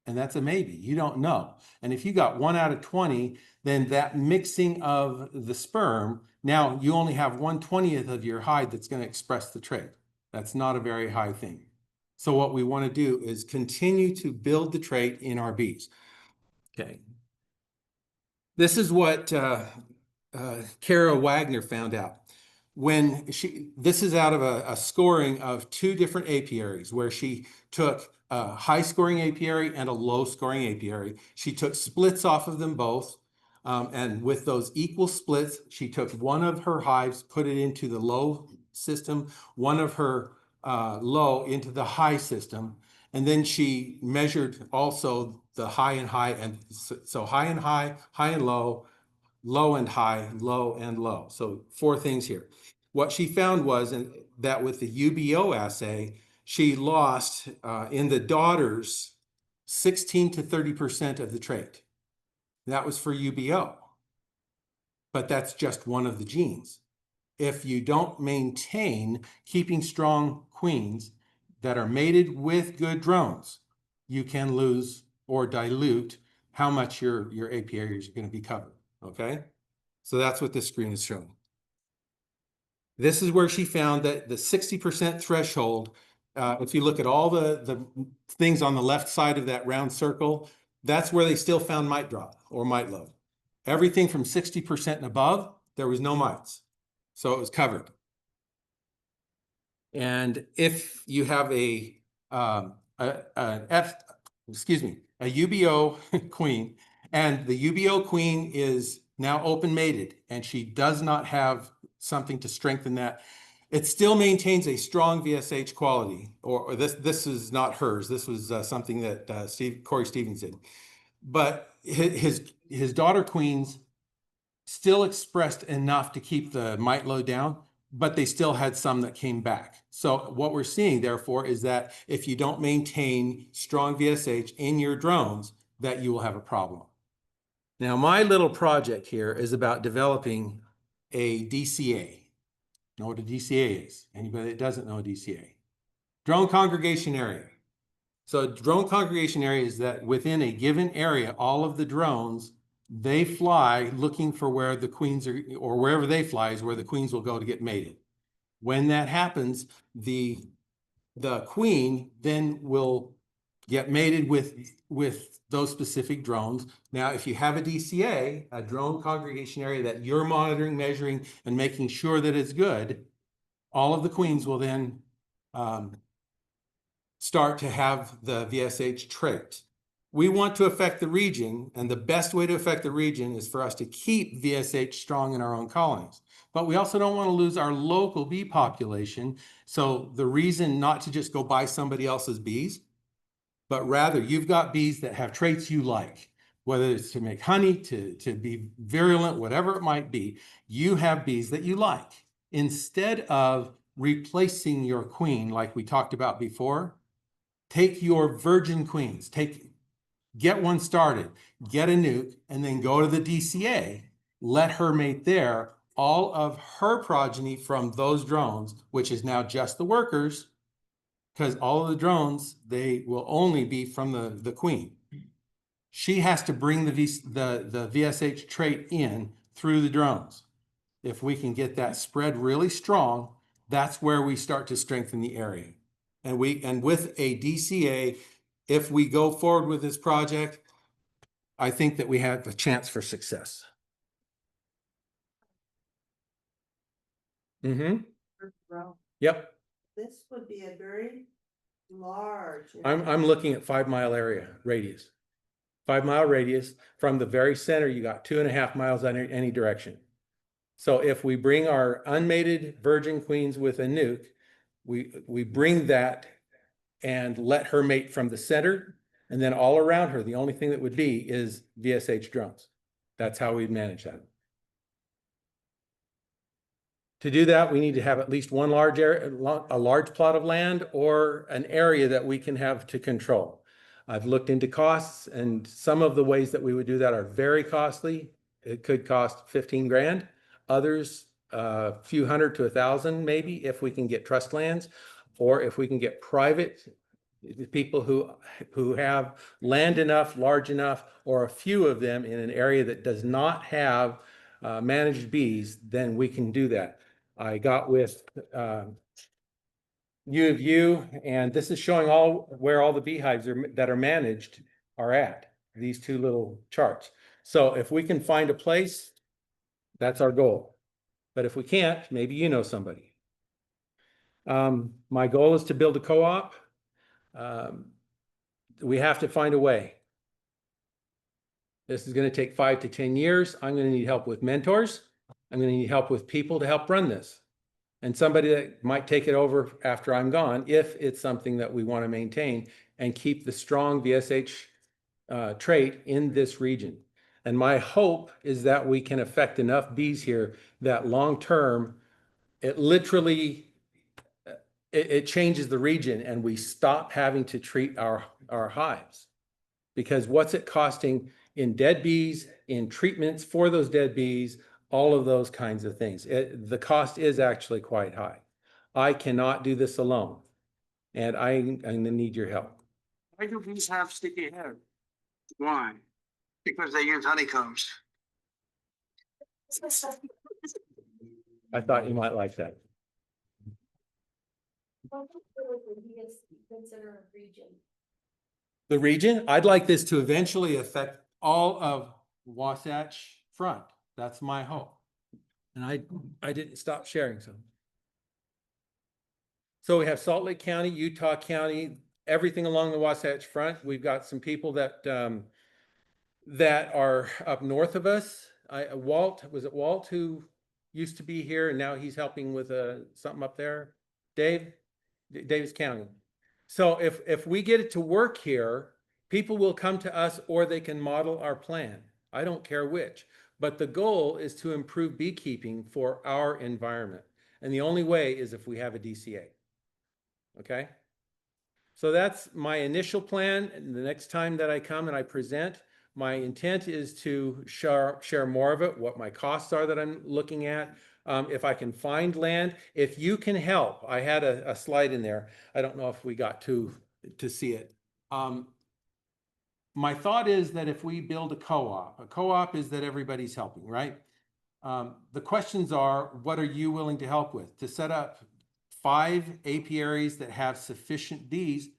And that's a maybe. You don't know. And if you got 1 out of 20, then that mixing of the sperm, now you only have 1/20th of your hide that's going to express the trait. That's not a very high thing. So what we want to do is continue to build the trait in our bees. Okay. This is what Kara Wagner found out. This is out of a scoring of 2 different apiaries, where she took a high scoring apiary and a low scoring apiary. She took splits off of them both. And with those equal splits, she took one of her hives, put it into the low system, one of her low into the high system. And then she measured also the high and high. And so high and high, high and low, low and high, low and low. So 4 things here. What she found was that with the UBO assay, she lost in the daughters 16 to 30% of the trait. That was for UBO. But that's just one of the genes. If you don't maintain keeping strong queens that are mated with good drones, you can lose or dilute how much your apiaries are going to be covered. Okay? So that's what this screen is showing. This is where she found that the 60% threshold if you look at all the things on the left side of that round circle, that's where they still found mite drop or mite load. Everything from 60% and above, there was no mites. So it was covered. And if you have a UBO queen, and the UBO queen is now open mated, and she does not have something to strengthen that, it still maintains a strong VSH quality. Or this is not hers. This was something that Corey Stevens did. But his daughter queens still expressed enough to keep the mite load down, but they still had some that came back. So what we're seeing, therefore, is that if you don't maintain strong VSH in your drones, that you will have a problem. Now, my little project here is about developing a DCA. Know what a DCA is? Anybody that doesn't know a DCA? Drone congregation area. So drone congregation area is that within a given area, all of the drones, they fly looking for where the queens are, or wherever they fly is where the queens will go to get mated. When that happens, the queen then will get mated with those specific drones. Now, if you have a DCA, a drone congregation area that you're monitoring, measuring, and making sure that it's good, all of the queens will then start to have the VSH trait. We want to affect the region, and the best way to affect the region is for us to keep VSH strong in our own colonies. But we also don't want to lose our local bee population. So the reason not to just go buy somebody else's bees, but rather you've got bees that have traits you like, whether it's to make honey, to be virulent, whatever it might be, you have bees that you like. Instead of replacing your queen, like we talked about before, take your virgin queens, get one started, get a nuke, and then go to the DCA, let her mate there. All of her progeny from those drones, which is now just the workers, because all of the drones, they will only be from the queen. She has to bring the VSH trait in through the drones. If we can get that spread really strong, that's where we start to strengthen the area. And with a DCA, if we go forward with this project, I think that we have a chance for success. Mm-hmm. Yep. This would be a very large. I'm looking at 5 mile area radius. 5 mile radius from the very center, you got 2.5 miles in any direction. So if we bring our unmated virgin queens with a nuke, we bring that and let her mate from the center, and then all around her, the only thing that would be is VSH drones. That's how we'd manage that. To do that, we need to have at least one large area, a large plot of land, or an area that we can have to control. I've looked into costs, and some of the ways that we would do that are very costly. It could cost 15 grand. Others, a few hundred to 1,000 maybe, if we can get trust lands, or if we can get private people who have land enough, large enough, or a few of them in an area that does not have managed bees, then we can do that. I got with U of U, and this is showing where all the beehives that are managed are at, these two little charts. So if we can find a place, that's our goal. But if we can't, maybe you know somebody. My goal is to build a co-op. We have to find a way. This is going to take 5 to 10 years. I'm going to need help with mentors. I'm going to need help with people to help run this. And somebody that might take it over after I'm gone, if it's something that we want to maintain and keep the strong VSH trait in this region. And my hope is that we can affect enough bees here that long-term, it literally, it changes the region and we stop having to treat our hives. Because what's it costing in dead bees, in treatments for those dead bees, all of those kinds of things. The cost is actually quite high. I cannot do this alone, and I'm going to need your help. Why do bees have sticky hair? Why? Because they use honeycombs. I thought you might like that. Consider a region. The region, I'd like this to eventually affect all of Wasatch Front. That's my hope. And I didn't stop sharing some. So we have Salt Lake County, Utah County, everything along the Wasatch Front. We've got some people that that are up north of us. Walt, was it Walt who used to be here and now he's helping with something up there? Dave? Davis County. So if we get it to work here, people will come to us or they can model our plan. I don't care which. But the goal is to improve beekeeping for our environment. And the only way is if we have a DCA. Okay? So that's my initial plan. And the next time that I come and I present, my intent is to share more of it, what my costs are that I'm looking at. If I can find land, if you can help, I had a slide in there. I don't know if we got to see it. My thought is that if we build a co-op is that everybody's helping, right? The questions are, what are you willing to help with? To set up 5 apiaries that have sufficient bees,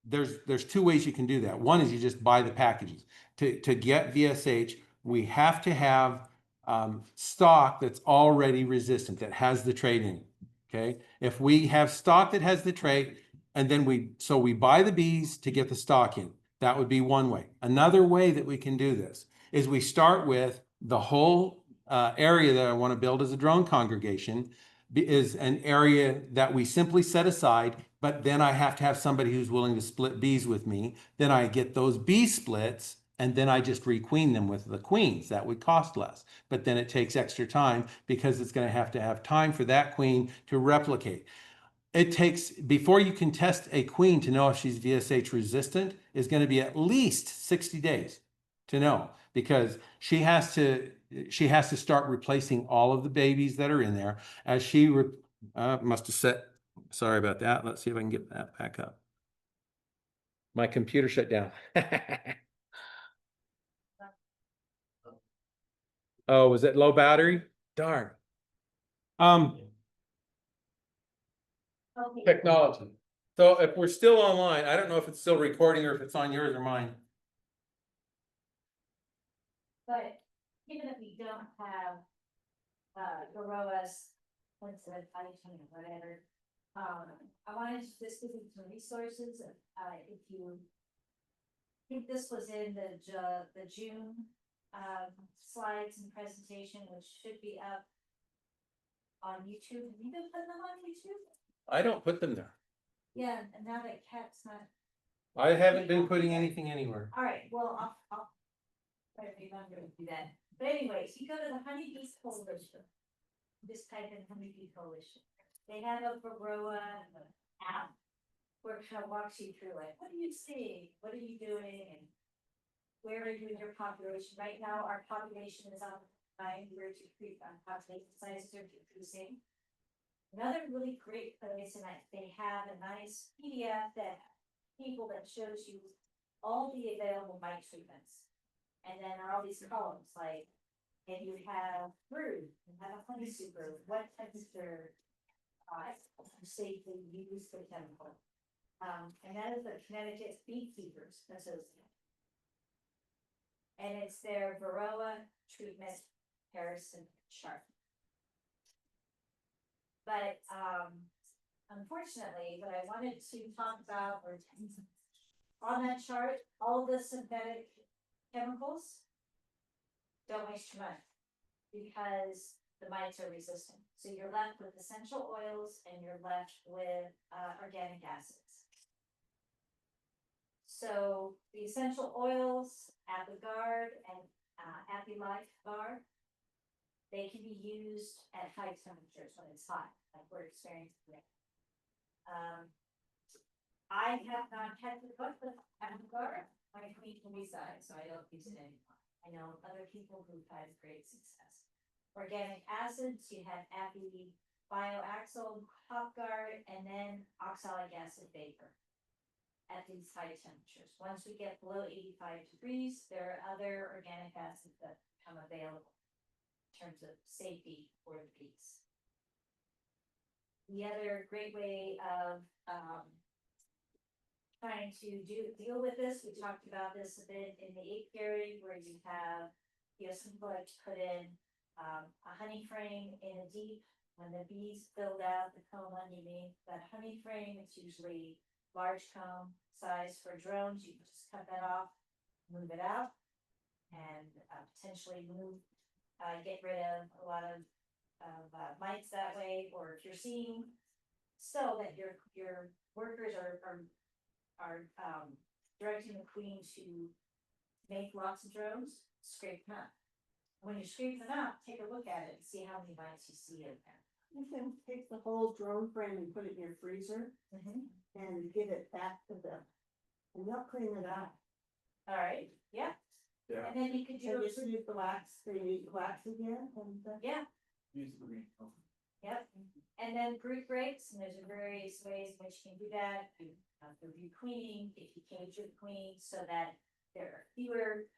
there's 2 ways you can do that. One is you just buy the packages. To get VSH, we have to have stock that's already resistant, that has the trait in it. Okay. If we have stock that has the trait, and then we buy the bees to get the stock in, that would be one way. Another way that we can do this is we start with the whole area that I want to build as a drone congregation is an area that we simply set aside, but then I have to have somebody who's willing to split bees with me. Then I get those bee splits and then I just requeen them with the queens. That would cost less, but then it takes extra time because it's going to have time for that queen to replicate. It takes, before you can test a queen to know if she's VSH resistant, is going to be at least 60 days to know, because she has to start replacing all of the babies that are in there as she must have set, sorry about that. Let's see if I can get that back up. My computer shut down. Oh, was it low battery? Darn. Technology. So if we're still online, I don't know if it's still recording or if it's on yours or mine. But given that we don't have Baroas, what's the whatever. I wanted to just give you some resources, if you think this was in the June slides and presentation, which should be up on YouTube. Have you been putting them on YouTube? I don't put them there. Yeah, and now that Kat's not. I haven't been putting anything anywhere. All right, well, I'll try to remember to do that. But anyways, you go to the Honeybees Coalition. Just type in Honeybee Coalition. They have a Varroa app where it kind of walks you through, like, what are you seeing? What are you doing? And where are you in your population? Right now, our population is on 9, we're population sizes are decreasing. Another really great place, and they have a nice PDF that shows you all the available mite treatments. And then there are all these columns, like, and you have brood, you have a honey super, what temperature, safely use the chemical. And that is the Connecticut Beekeepers Association. And it's their Varroa treatment comparison chart. But unfortunately, what I wanted to talk about were on that chart, all the synthetic chemicals don't waste your money because the mites are resistant. So you're left with essential oils and you're left with organic acids. So the essential oils, Apigard and Apilar, they can be used at high temperatures when it's hot, like we're experiencing today. I have not had to put the Apigard on a queen side, so I don't use it anymore. I know other people who've had great success. Organic acids, you have Api bioaxyl, Hopguard, and then oxalic acid vapor at these high temperatures. Once we get below 85 degrees, there are other organic acids that become available in terms of safety for the bees. the other great way of, trying to deal with this, we talked about this a bit in the apiary where you have, some people like to put in, a honey frame in a deep, when the bees build out the comb underneath that honey frame, it's usually large comb size for drones, you can just cut that off, move it out. And potentially get rid of a lot of mites that way, or if you're seeing still that your workers are directing the queen to make lots of drones, scrape them up. When you scrape them up, take a look at it and see how many mites you see in there. You can take the whole drone frame and put it in your freezer and give it back to them. And they'll clean it up. All right, yeah. Yeah. And then you could do And it, just use the wax, they use wax again and. yeah, Use the green. yep. And then brood breaks, and there's various ways in which you can do that. For queening, if you cage your queen so that there are fewer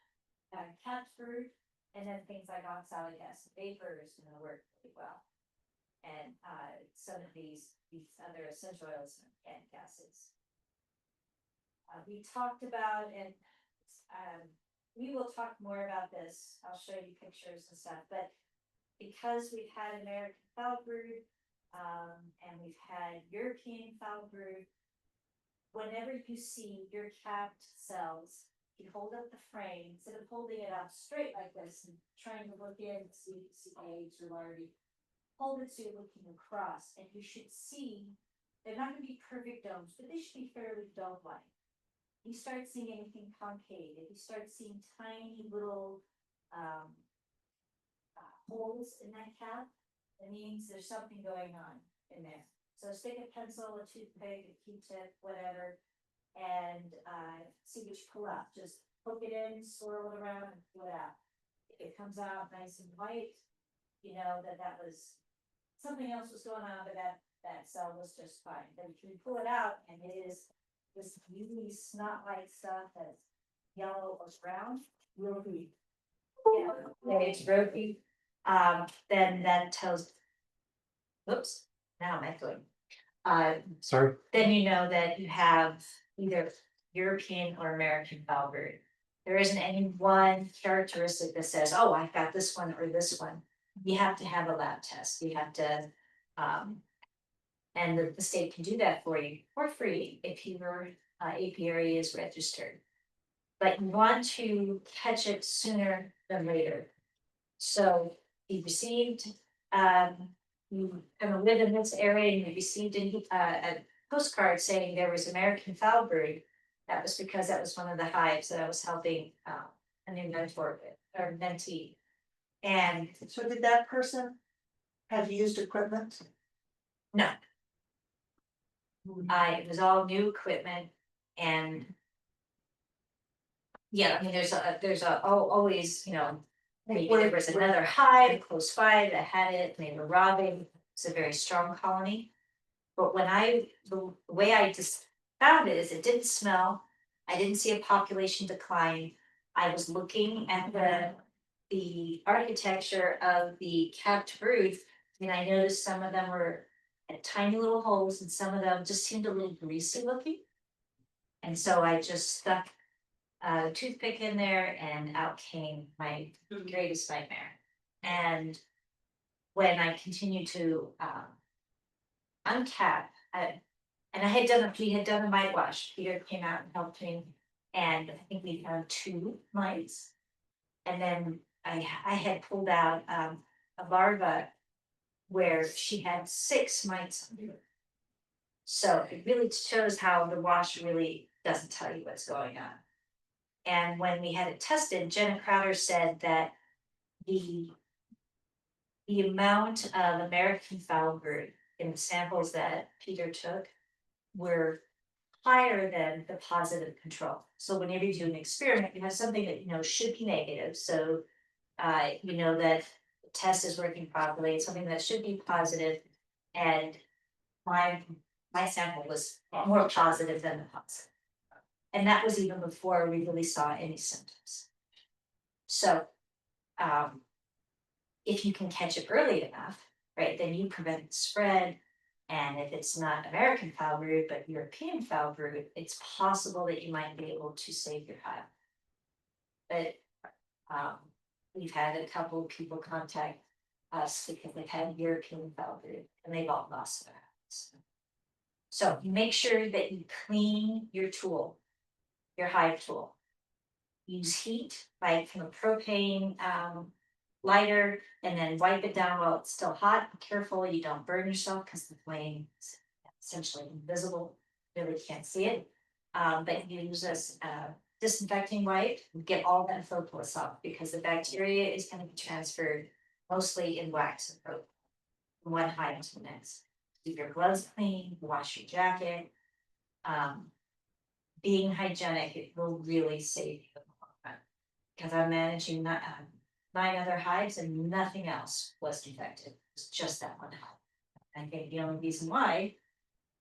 capped brood, and then things like oxalic acid vapor is going to work really well. And some of these other essential oils and organic acids. We talked about, and we will talk more about this. I'll show you pictures and stuff, but because we've had American foul brood, and we've had European foul brood, whenever you see your capped cells, you hold up the frame, instead of holding it up straight like this and trying to look in and see eggs or larvae, hold it so you're looking across, and you should see, they're not gonna be perfect domes, but they should be fairly dome-like. You start seeing anything concave, if you start seeing tiny little holes in that cap, it means there's something going on in there. So stick a pencil, a toothpick, a Q-tip, whatever, and see what you pull out. Just poke it in, swirl it around, and pull it out. If it comes out nice and white, you know that was something else was going on, but that cell was just fine. Then you can pull it out, and it is this really snot-like stuff that's yellow or brown. Ropey. Yeah, it's ropey. Then that tells. Whoops, now I'm echoing. Sorry. Then you know that you have either European or American foul brood. There isn't any one characteristic that says, oh, I got this one or this one. You have to have a lab test. You have to, and the state can do that for you for free if your apiary is registered. But you want to catch it sooner than later. So you received, you kind of live in this area and you received a postcard saying there was American foul brood. That was because that was one of the hives that I was helping an inventor with, or mentee. And So did that person have used equipment? no, it was all new equipment and. Yeah, I mean, there's always, maybe there was another hive close by that had it, and they were robbing, it's a very strong colony. But when the way I just found it is it didn't smell, I didn't see a population decline. I was looking at the architecture of the capped brood, and I noticed some of them were at tiny little holes and some of them just seemed a little greasy looking. And so I just stuck a toothpick in there and out came my greatest nightmare. And when I continued to uncap, we had done a mite wash. Peter came out and helped me, and I think we found 2 mites. And then I had pulled out a larva where she had 6 mites under it. So it really shows how the wash really doesn't tell you what's going on. And when we had it tested, Jenna Crowder said that the amount of American foul brood in the samples that Peter took were higher than the positive control. So whenever you do an experiment, you have something that should be negative. So you know that the test is working properly. It's something that should be positive, and my sample was more positive than the positive. And that was even before we really saw any symptoms. So, if you can catch it early enough, right, then you prevent the spread. And if it's not American foul brood, but European foul brood, it's possible that you might be able to save your hive. But we've had a couple of people contact us because they've had European foul brood and they've all lost their hives. So make sure that you clean your tool, your hive tool. Use heat, like from a propane lighter, and then wipe it down while it's still hot. Be careful you don't burn yourself because the flame is essentially invisible, really can't see it. But use this disinfecting wipe, get all that propolis off because the bacteria is going to be transferred mostly in wax and rope from one hive to the next. Keep your gloves clean, wash your jacket. Being hygienic, it will really save you. Because I'm managing 9 other hives and nothing else was infected. It's just that one hive. I think the only reason why,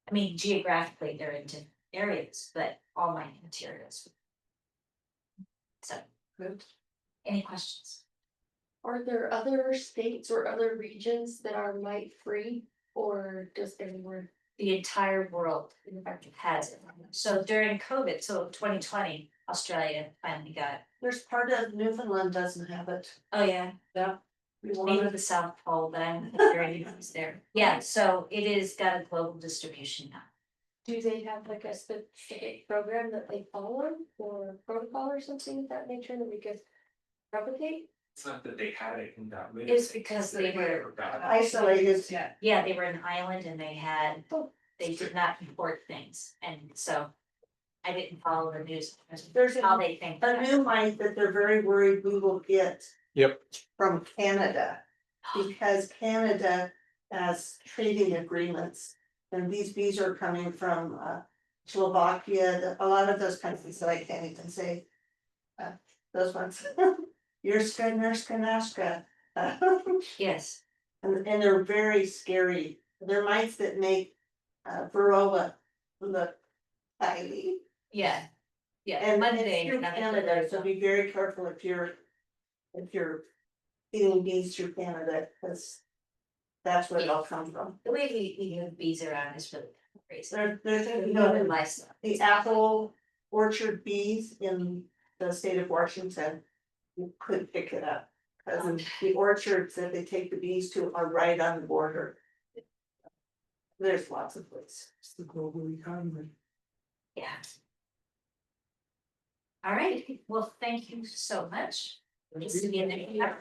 I mean, geographically they're in different areas, but all my materials. So, any questions? Are there other states or other regions that are mite free, or does everywhere? The entire world has it. So during COVID, so 2020, Australia finally got. There's part of Newfoundland doesn't have it. Oh, yeah. Yeah. We Maybe wanted- the South Pole, but I'm sure anybody's there. Yeah, so it is got a global distribution now. Do they have like a specific program that they follow or protocol or something of that nature that we could replicate? It's not that they had it and got rid of it. It's because they were, Isolated. yeah, they were an island and they did not import things. And so I didn't follow the news. There's How they think. a new mite that they're very worried we will get. Yep. From Canada, because Canada has trading agreements. And these bees are coming from Slovakia, a lot of those countries that I can't even say. Those ones, Yerska, Nerska, Nashka. Yes, And they're very scary, they're mites that make varroa look tiny. yeah. Yeah, And Monday. it's through Canada, so be very careful if you're eating bees through Canada, because that's where they'll come from. The way we move bees around is really crazy. There's, You you know, know, lifestyle. the apple orchard bees in the state of Washington, you couldn't pick it up. Because the orchards that they take the bees to are right on the border. There's lots of places. It's the global economy. Yeah. All right, well, thank you so much. This is the end of the.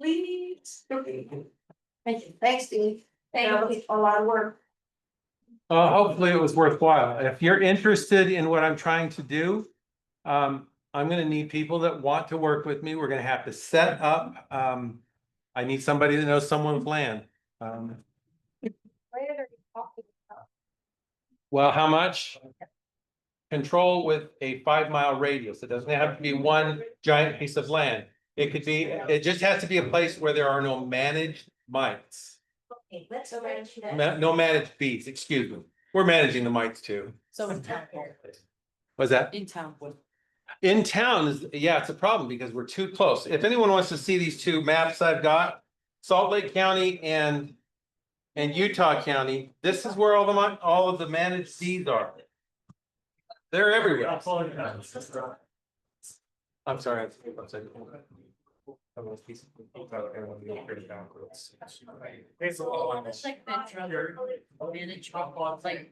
Please. Thank you. Thanks, Steve. That Thank was you. a lot of work. Hopefully it was worthwhile. If you're interested in what I'm trying to do, I'm gonna need people that want to work with me. We're gonna have to set up, I need somebody that knows someone with land. Well, how much? Control with a 5-mile radius. It doesn't have to be one giant piece of land. It could be, it just has to be a place where there are no managed mites. Okay, let's go back to that. No managed bees, excuse me. We're managing the mites too. So What's that? in town. In town is, yeah, it's a problem because we're too close. If anyone wants to see these two maps I've got, Salt Lake County and Utah County, this is where all of the managed bees are. They're everywhere. I'm sorry. It's like management, like